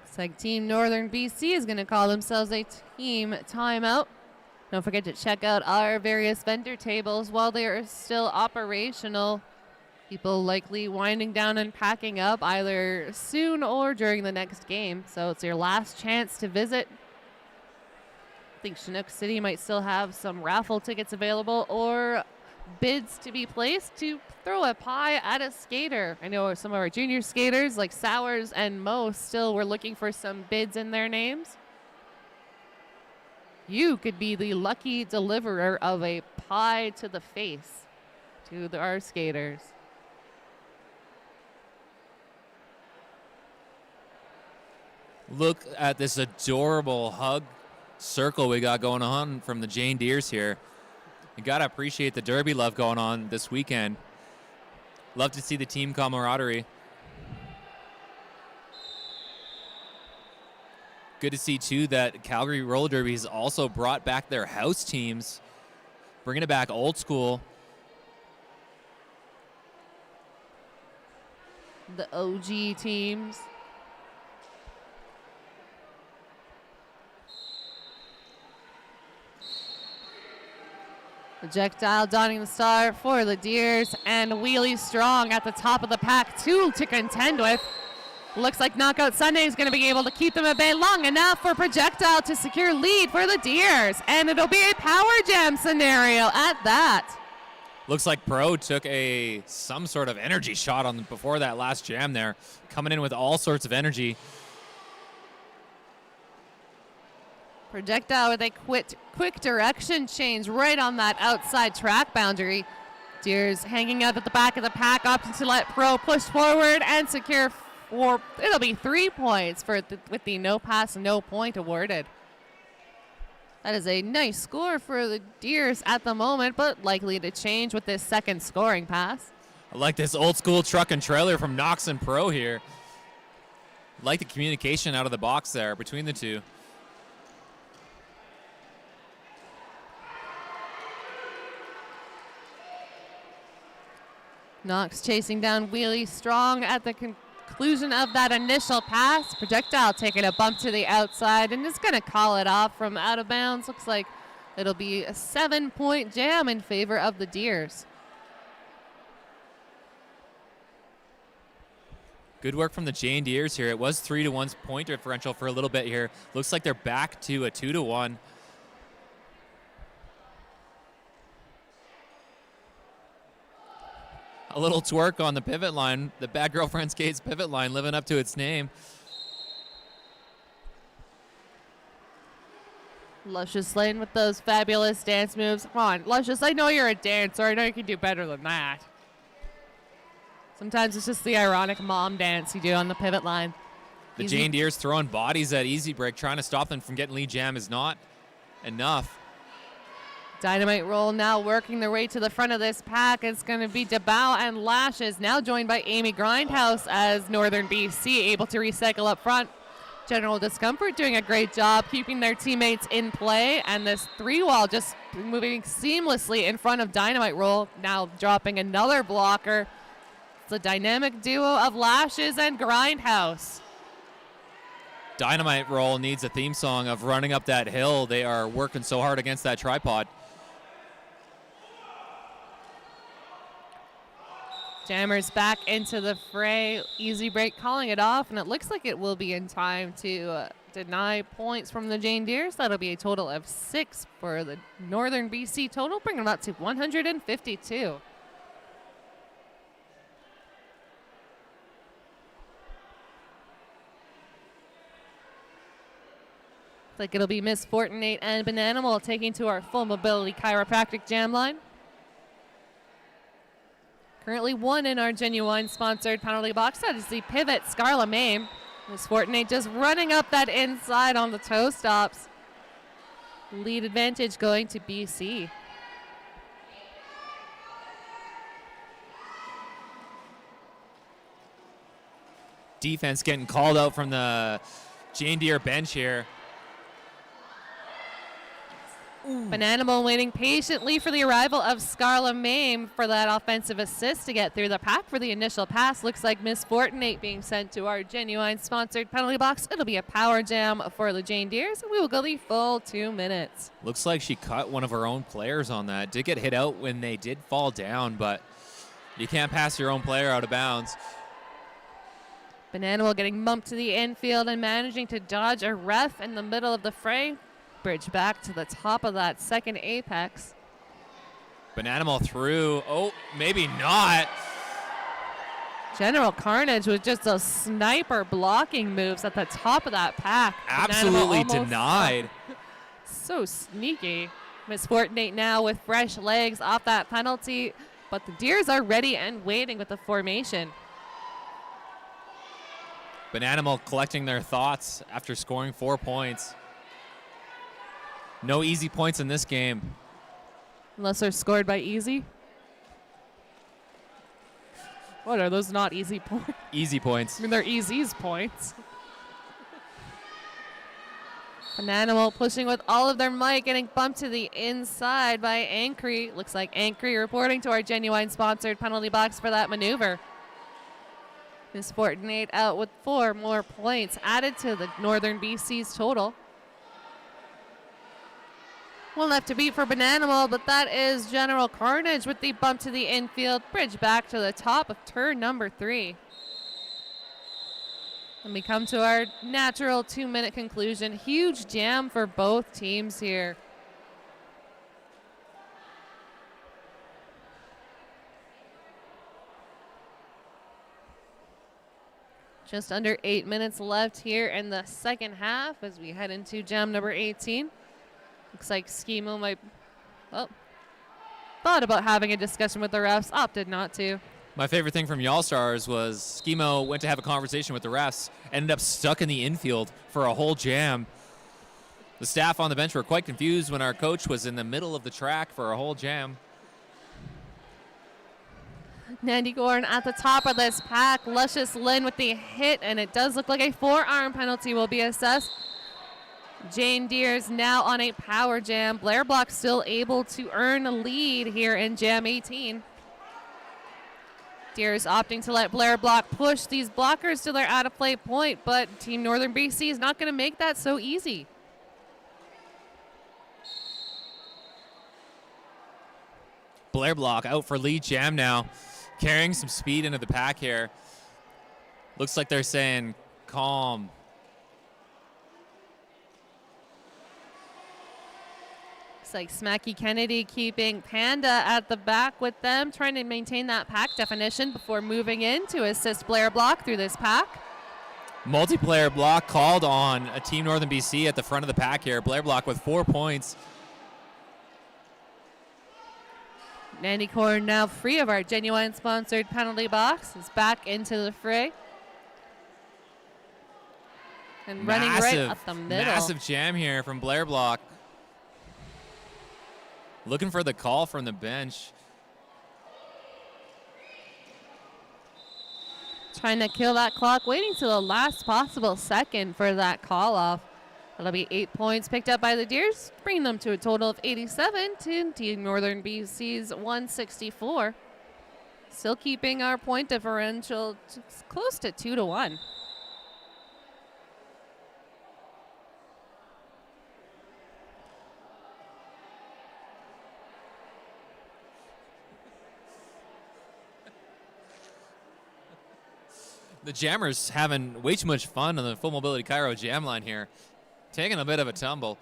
Looks like Team Northern BC is going to call themselves a team timeout. Don't forget to check out our various vendor tables while they are still operational. People likely winding down and packing up either soon or during the next game. So it's your last chance to visit. I think Chinook City might still have some raffle tickets available or bids to be placed to throw a pie at a skater. I know some of our junior skaters like Sowers and Mo still were looking for some bids in their names. You could be the lucky deliverer of a pie to the face to our skaters. Look at this adorable hug circle we got going on from the Jane Deeres here. You got to appreciate the Derby love going on this weekend. Love to see the team camaraderie. Good to see, too, that Calgary Roller Derby has also brought back their house teams, bringing it back old school. The OG teams. Projectile donning the star for the Deers, and Wheelie Strong at the top of the pack, two to contend with. Looks like Knockout Sunday is going to be able to keep them at bay long enough for Projectile to secure lead for the Deers, and it'll be a power jam scenario at that. Looks like Pro took some sort of energy shot on before that last jam there, coming in with all sorts of energy. Projectile with a quick direction change right on that outside track boundary. Deers hanging out at the back of the pack, opting to let Pro push forward and secure it'll be 3 points with the no pass, no point awarded. That is a nice score for the Deers at the moment, but likely to change with this second scoring pass. I like this old school truck and trailer from Knox and Pro here. Like the communication out of the box there between the two. Knox chasing down Wheelie Strong at the conclusion of that initial pass. Projectile taking a bump to the outside and is going to call it off from out of bounds. Looks like it'll be a 7-point jam in favor of the Deers. Good work from the Jane Deeres here. It was 3-1 point differential for a little bit here. Looks like they're back to a 2-1. A little twerk on the pivot line. The Bad Girlfriend Skates pivot line living up to its name. Luscious Lane with those fabulous dance moves. Come on, Luscious, I know you're a dancer. I know you can do better than that. Sometimes it's just the ironic mom dance you do on the pivot line. The Jane Deere's throwing bodies at Easy Break, trying to stop them from getting lead jam is not enough. Dynamite Roll now working their way to the front of this pack. It's going to be DeBow and Lashes, now joined by Amy Grindhouse as Northern BC able to recycle up front. General Discomfort doing a great job keeping their teammates in play, and this 3-wall just moving seamlessly in front of Dynamite Roll, now dropping another blocker. It's a dynamic duo of Lashes and Grindhouse. Dynamite Roll needs a theme song of running up that hill. They are working so hard against that tripod. Jammers back into the fray. Easy Break calling it off, and it looks like it will be in time to deny points from the Jane Deere. So that'll be a total of 6 for the Northern BC total, bringing them up to 152. Like it'll be Miss Fortinate and Bananimal taking to our full mobility chiropractic jam line. Currently 1 in our Genuine sponsored penalty box. That is the pivot, Scarla Mame. Miss Fortinate just running up that inside on the toe stops. Lead advantage going to BC. Defense getting called out from the Jane Deere bench here. Bananimal waiting patiently for the arrival of Scarla Mame for that offensive assist to get through the pack for the initial pass. Looks like Miss Fortinate being sent to our Genuine sponsored penalty box. It'll be a power jam for the Jane Deeres, and we will go the full 2 minutes. Looks like she cut one of her own players on that. Did get hit out when they did fall down, but you can't pass your own player out of bounds. Bananimal getting bumped to the infield and managing to dodge a ref in the middle of the fray. Bridge back to the top of that second apex. Bananimal through. Oh, maybe not. General Carnage with just those sniper blocking moves at the top of that pack. Absolutely denied. So sneaky. Miss Fortinate now with fresh legs off that penalty, but the Deers are ready and waiting with the formation. Bananimal collecting their thoughts after scoring 4 points. No easy points in this game. Unless they're scored by Easy. What are those not easy points? Easy points. I mean, they're Easy's points. Bananimal pushing with all of their might, getting bumped to the inside by Ankry. Looks like Ankry reporting to our Genuine sponsored penalty box for that maneuver. Miss Fortinate out with 4 more points added to the Northern BC's total. 1 left to beat for Bananimal, but that is General Carnage with the bump to the infield. Bridge back to the top of turn number 3. And we come to our natural 2-minute conclusion. Huge jam for both teams here. Just under 8 minutes left here in the second half as we head into jam number 18. Looks like Schemo might, well, thought about having a discussion with the refs, opted not to. My favorite thing from Y'all Stars was Schemo went to have a conversation with the refs, ended up stuck in the infield for a whole jam. The staff on the bench were quite confused when our coach was in the middle of the track for a whole jam. Nandy Gorn at the top of this pack. Luscious Lynn with the hit, and it does look like a forearm penalty will be assessed. Jane Deere's now on a power jam. Blair Block still able to earn a lead here in jam 18. Deere's opting to let Blair Block push these blockers to their out-of-play point, but Team Northern BC is not going to make that so easy. Blair Block out for lead jam now, carrying some speed into the pack here. Looks like they're saying calm. Like Smacky Kennedy keeping Panda at the back with them, trying to maintain that pack definition before moving in to assist Blair Block through this pack. Multiplayer block called on a Team Northern BC at the front of the pack here. Blair Block with 4 points. Nandy Corn now free of our Genuine sponsored penalty box. Is back into the fray. And running right up the middle. Massive jam here from Blair Block. Looking for the call from the bench. Trying to kill that clock, waiting till the last possible second for that call off. That'll be 8 points picked up by the Deers, bringing them to a total of 87 to Team Northern BC's 164. Still keeping our point differential close to 2-1. The Jammers having way too much fun on the Full Mobility Cairo jam line here. Taking a bit of a tumble.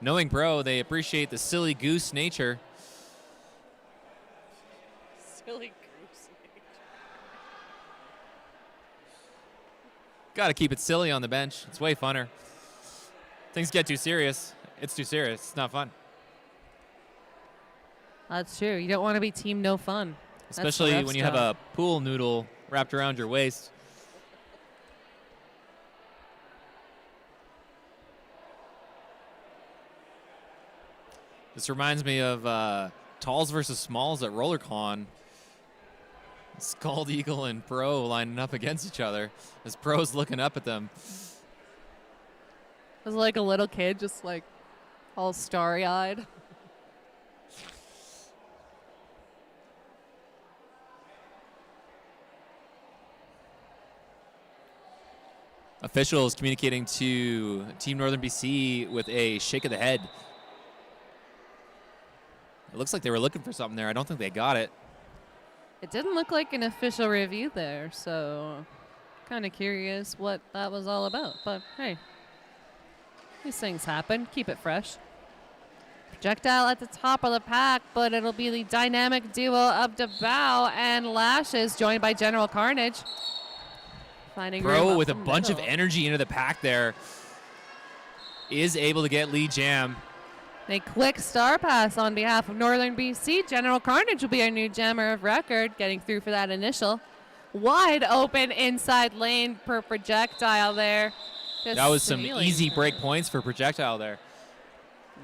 Knowing Pro, they appreciate the silly goose nature. Silly goose nature. Got to keep it silly on the bench. It's way funner. Things get too serious. It's too serious. It's not fun. That's true. You don't want to be team no fun. Especially when you have a pool noodle wrapped around your waist. This reminds me of Talls versus Smalls at RollerCon. Scald Eagle and Pro lining up against each other as Pro's looking up at them. It was like a little kid, just like all starry-eyed. Officials communicating to Team Northern BC with a shake of the head. It looks like they were looking for something there. I don't think they got it. It didn't look like an official review there, so kind of curious what that was all about. But hey, these things happen. Keep it fresh. Projectile at the top of the pack, but it'll be the dynamic duo of DeBow and Lashes, joined by General Carnage. Finding Pro with a bunch of energy into the pack there is able to get lead jam. A quick star pass on behalf of Northern BC. General Carnage will be our new jammer of record, getting through for that initial. Wide open inside lane per Projectile there. Just that was some stealing easy her. break points for Projectile there.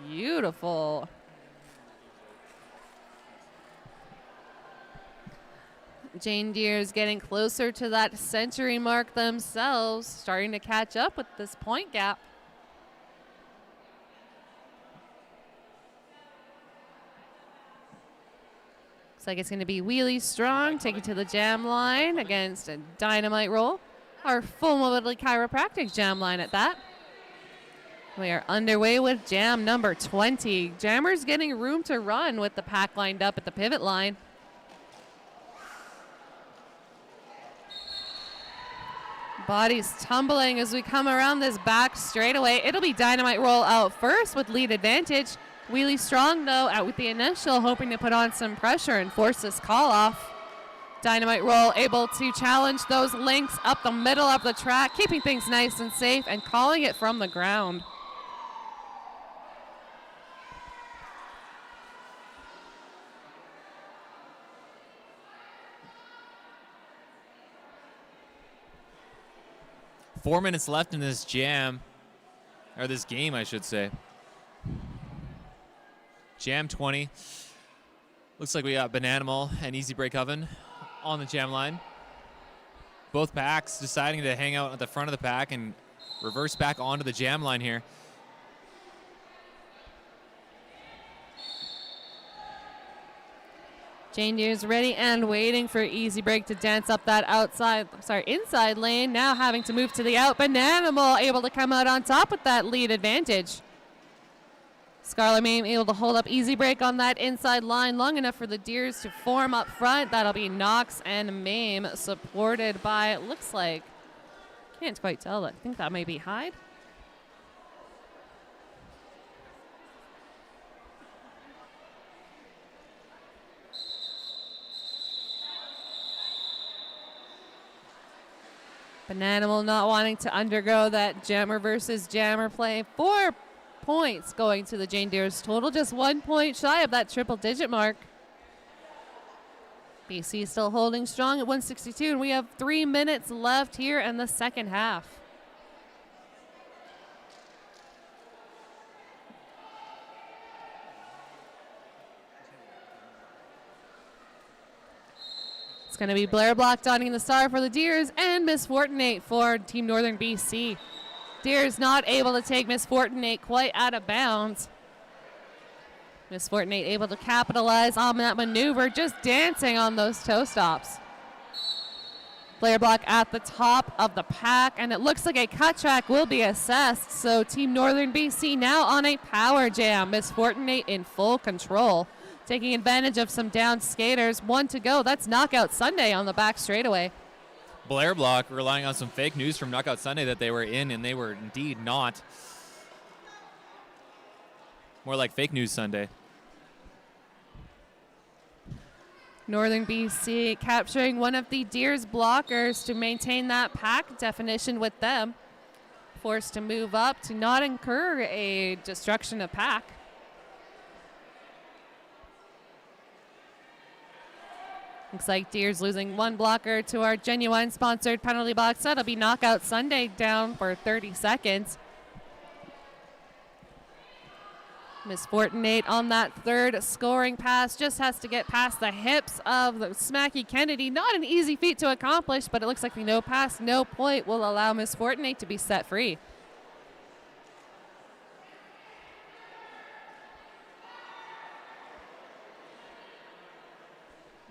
Beautiful. Jane Deere's getting closer to that century mark themselves, starting to catch up with this point gap. Looks like it's going to be Wheelie Strong taking to the jam line against a Dynamite Roll. Our full mobility chiropractic jam line at that. We are underway with jam number 20. Jammers getting room to run with the pack lined up at the pivot line. Bodies tumbling as we come around this back straightaway. It'll be Dynamite Roll out first with lead advantage. Wheelie Strong, though, out with the initial, hoping to put on some pressure and force this call off. Dynamite Roll able to challenge those links up the middle of the track, keeping things nice and safe and calling it from the ground. Four minutes left in this jam, or this game, I should say. Jam 20. Looks like we got Bananimal and Easy Break Oven on the jam line. Both packs deciding to hang out at the front of the pack and reverse back onto the jam line here. Jane Deere's ready and waiting for Easy Break to dance up that inside lane. Now having to move to the out. Bananimal able to come out on top with that lead advantage. Scarlet Mame able to hold up Easy Break on that inside line long enough for the Deers to form up front. That'll be Knox and Mame supported by, it looks like, can't quite tell. I think that may be Hyde. Bananimal not wanting to undergo that jammer versus jammer play. 4 points going to the Jane Deere's total, just 1 point shy of that triple-digit mark. BC still holding strong at 162, and we have 3 minutes left here in the second half. It's going to be Blair Block donning the star for the Deers and Miss Fortinate for Team Northern BC. Deers not able to take Miss Fortinate quite out of bounds. Miss Fortinate able to capitalize on that maneuver, just dancing on those toe stops. Blair Block at the top of the pack, and it looks like a cut track will be assessed. So Team Northern BC now on a power jam. Miss Fortinate in full control, taking advantage of some down skaters. 1 to go. That's Knockout Sunday on the back straightaway. Blair Block relying on some fake news from Knockout Sunday that they were in, and they were indeed not. More like fake news Sunday. Northern BC capturing one of the Deer's blockers to maintain that pack definition with them. Forced to move up to not incur a destruction of pack. Looks like Deer's losing 1 blocker to our Genuine sponsored penalty box. That'll be Knockout Sunday down for 30 seconds. Miss Fortinate on that third scoring pass just has to get past the hips of Smacky Kennedy. Not an easy feat to accomplish, but it looks like the no pass, no point will allow Miss Fortinate to be set free.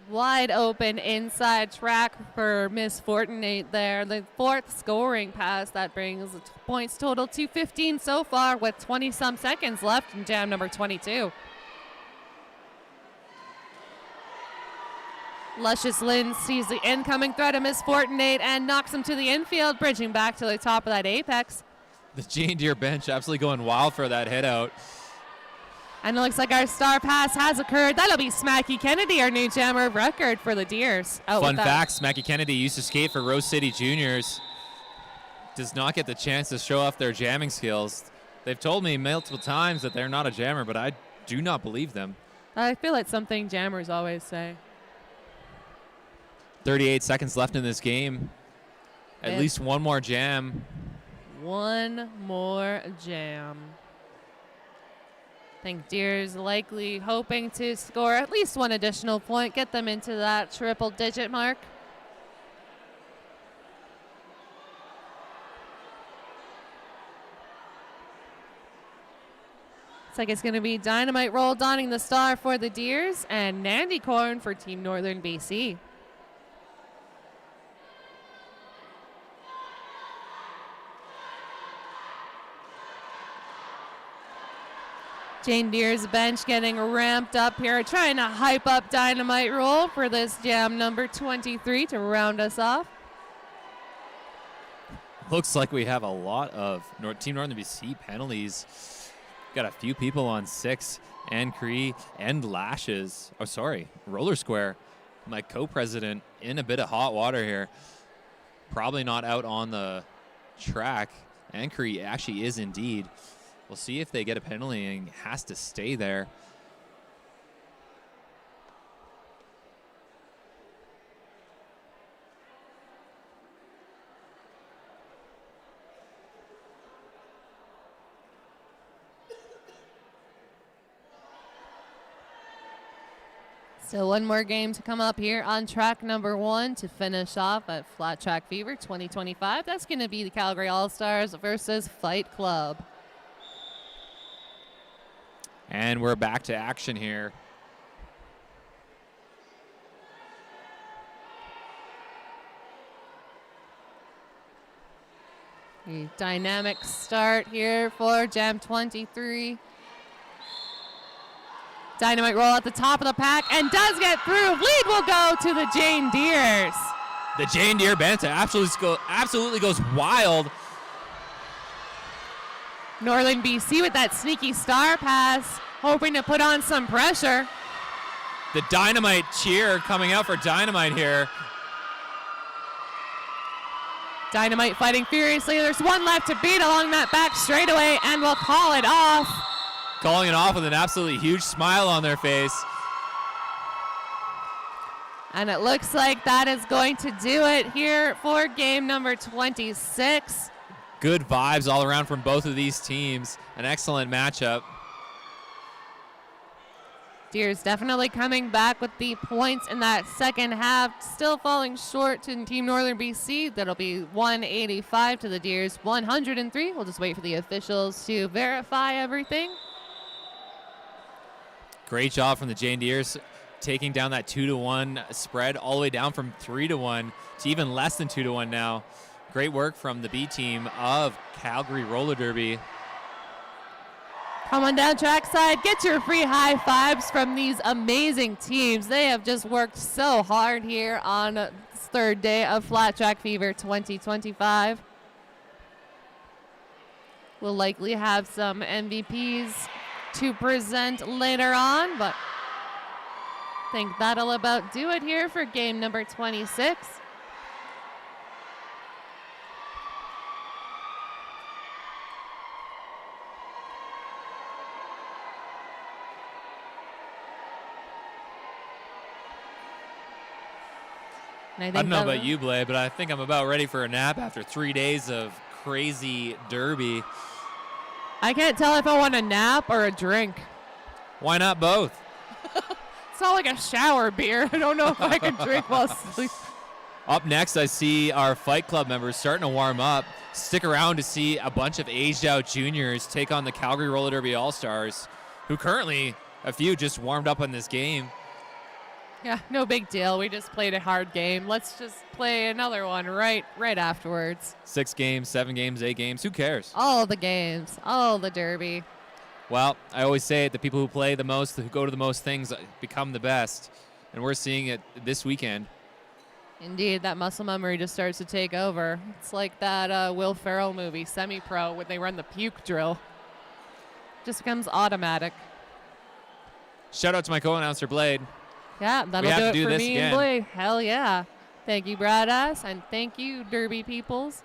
Wide open inside track for Miss Fortinate there. The 4th scoring pass that brings the points total to 15 so far with 20-some seconds left in jam number 22. Luscious Lynn sees the incoming threat of Miss Fortinate and knocks him to the infield, bridging back to the top of that apex. The Jane Deere bench absolutely going wild for that hit out. And it looks like our star pass has occurred. That'll be Smacky Kennedy, our new jammer record for the Deers. Fun fact, Smacky Kennedy used to skate for Rose City Juniors. Does not get the chance to show off their jamming skills. They've told me multiple times that they're not a jammer, but I do not believe them. I feel like something jammers always say. 38 seconds left in this game. At least one more jam. One more jam. I think Deere's likely hoping to score at least 1 additional point, get them into that triple-digit mark. Looks like it's going to be Dynamite Roll donning the star for the Deers and Nandy Corn for Team Northern BC. Jane Deere's bench getting ramped up here, trying to hype up Dynamite Roll for this jam number 23 to round us off. Looks like we have a lot of Team Northern BC penalties. Got a few people on 6 and Cree and lashes. Oh, sorry, roller square. My co-president in a bit of hot water here. Probably not out on the track. And Cree actually is indeed. We'll see if they get a penalty and has to stay there. So one more game to come up here on track number 1 to finish off at Flat Track Fever 2025. That's going to be the Calgary All-Stars versus Fight Club. And we're back to action here. A dynamic start here for Jam 23. Dynamite Roll at the top of the pack and does get through. Lead will go to the Jane Deers. The Jane Deere Banta absolutely goes wild. Northern BC with that sneaky star pass, hoping to put on some pressure. The Dynamite cheer coming out for Dynamite here. Dynamite fighting furiously. There's one left to beat along that back straightaway, and we'll call it off. Calling it off with an absolutely huge smile on their face. And it looks like that is going to do it here for game number 26. Good vibes all around from both of these teams. An excellent matchup. Deere's definitely coming back with the points in that second half. Still falling short to Team Northern BC. That'll be 185 to the Deere's 103. We'll just wait for the officials to verify everything. Great job from the Jane Deeres, taking down that 2-1 spread all the way down from 3-1 to even less than 2-1 now. Great work from the B team of Calgary Roller Derby. Come on down trackside, get your free high fives from these amazing teams. They have just worked so hard here on this third day of Flat Track Fever 2025. We'll likely have some MVPs to present later on, but I think that'll about do it here for game number 26. I don't know about you, Blade, but I think I'm about ready for a nap after 3 days of crazy derby. I can't tell if I want a nap or a drink. Why not both? It's not like a shower beer. I don't know if I can drink while asleep. Up next, I see our Fight Club members starting to warm up. Stick around to see a bunch of aged-out juniors take on the Calgary Roller Derby All-Stars, who currently, a few just warmed up in this game. Yeah, no big deal. We just played a hard game. Let's just play another one right afterwards. 6 games, 7 games, 8 games. Who cares? All the games, all the derby. Well, I always say it, the people who play the most, who go to the most things, become the best. And we're seeing it this weekend. Indeed, that muscle memory just starts to take over. It's like that Will Ferrell movie, Semi-Pro, when they run the puke drill. Just becomes automatic. Shout out to my co-announcer, Blade. Yeah, that'll do it for me and Blade. Hell yeah. Thank you, Brad S. And thank you, Derby peoples.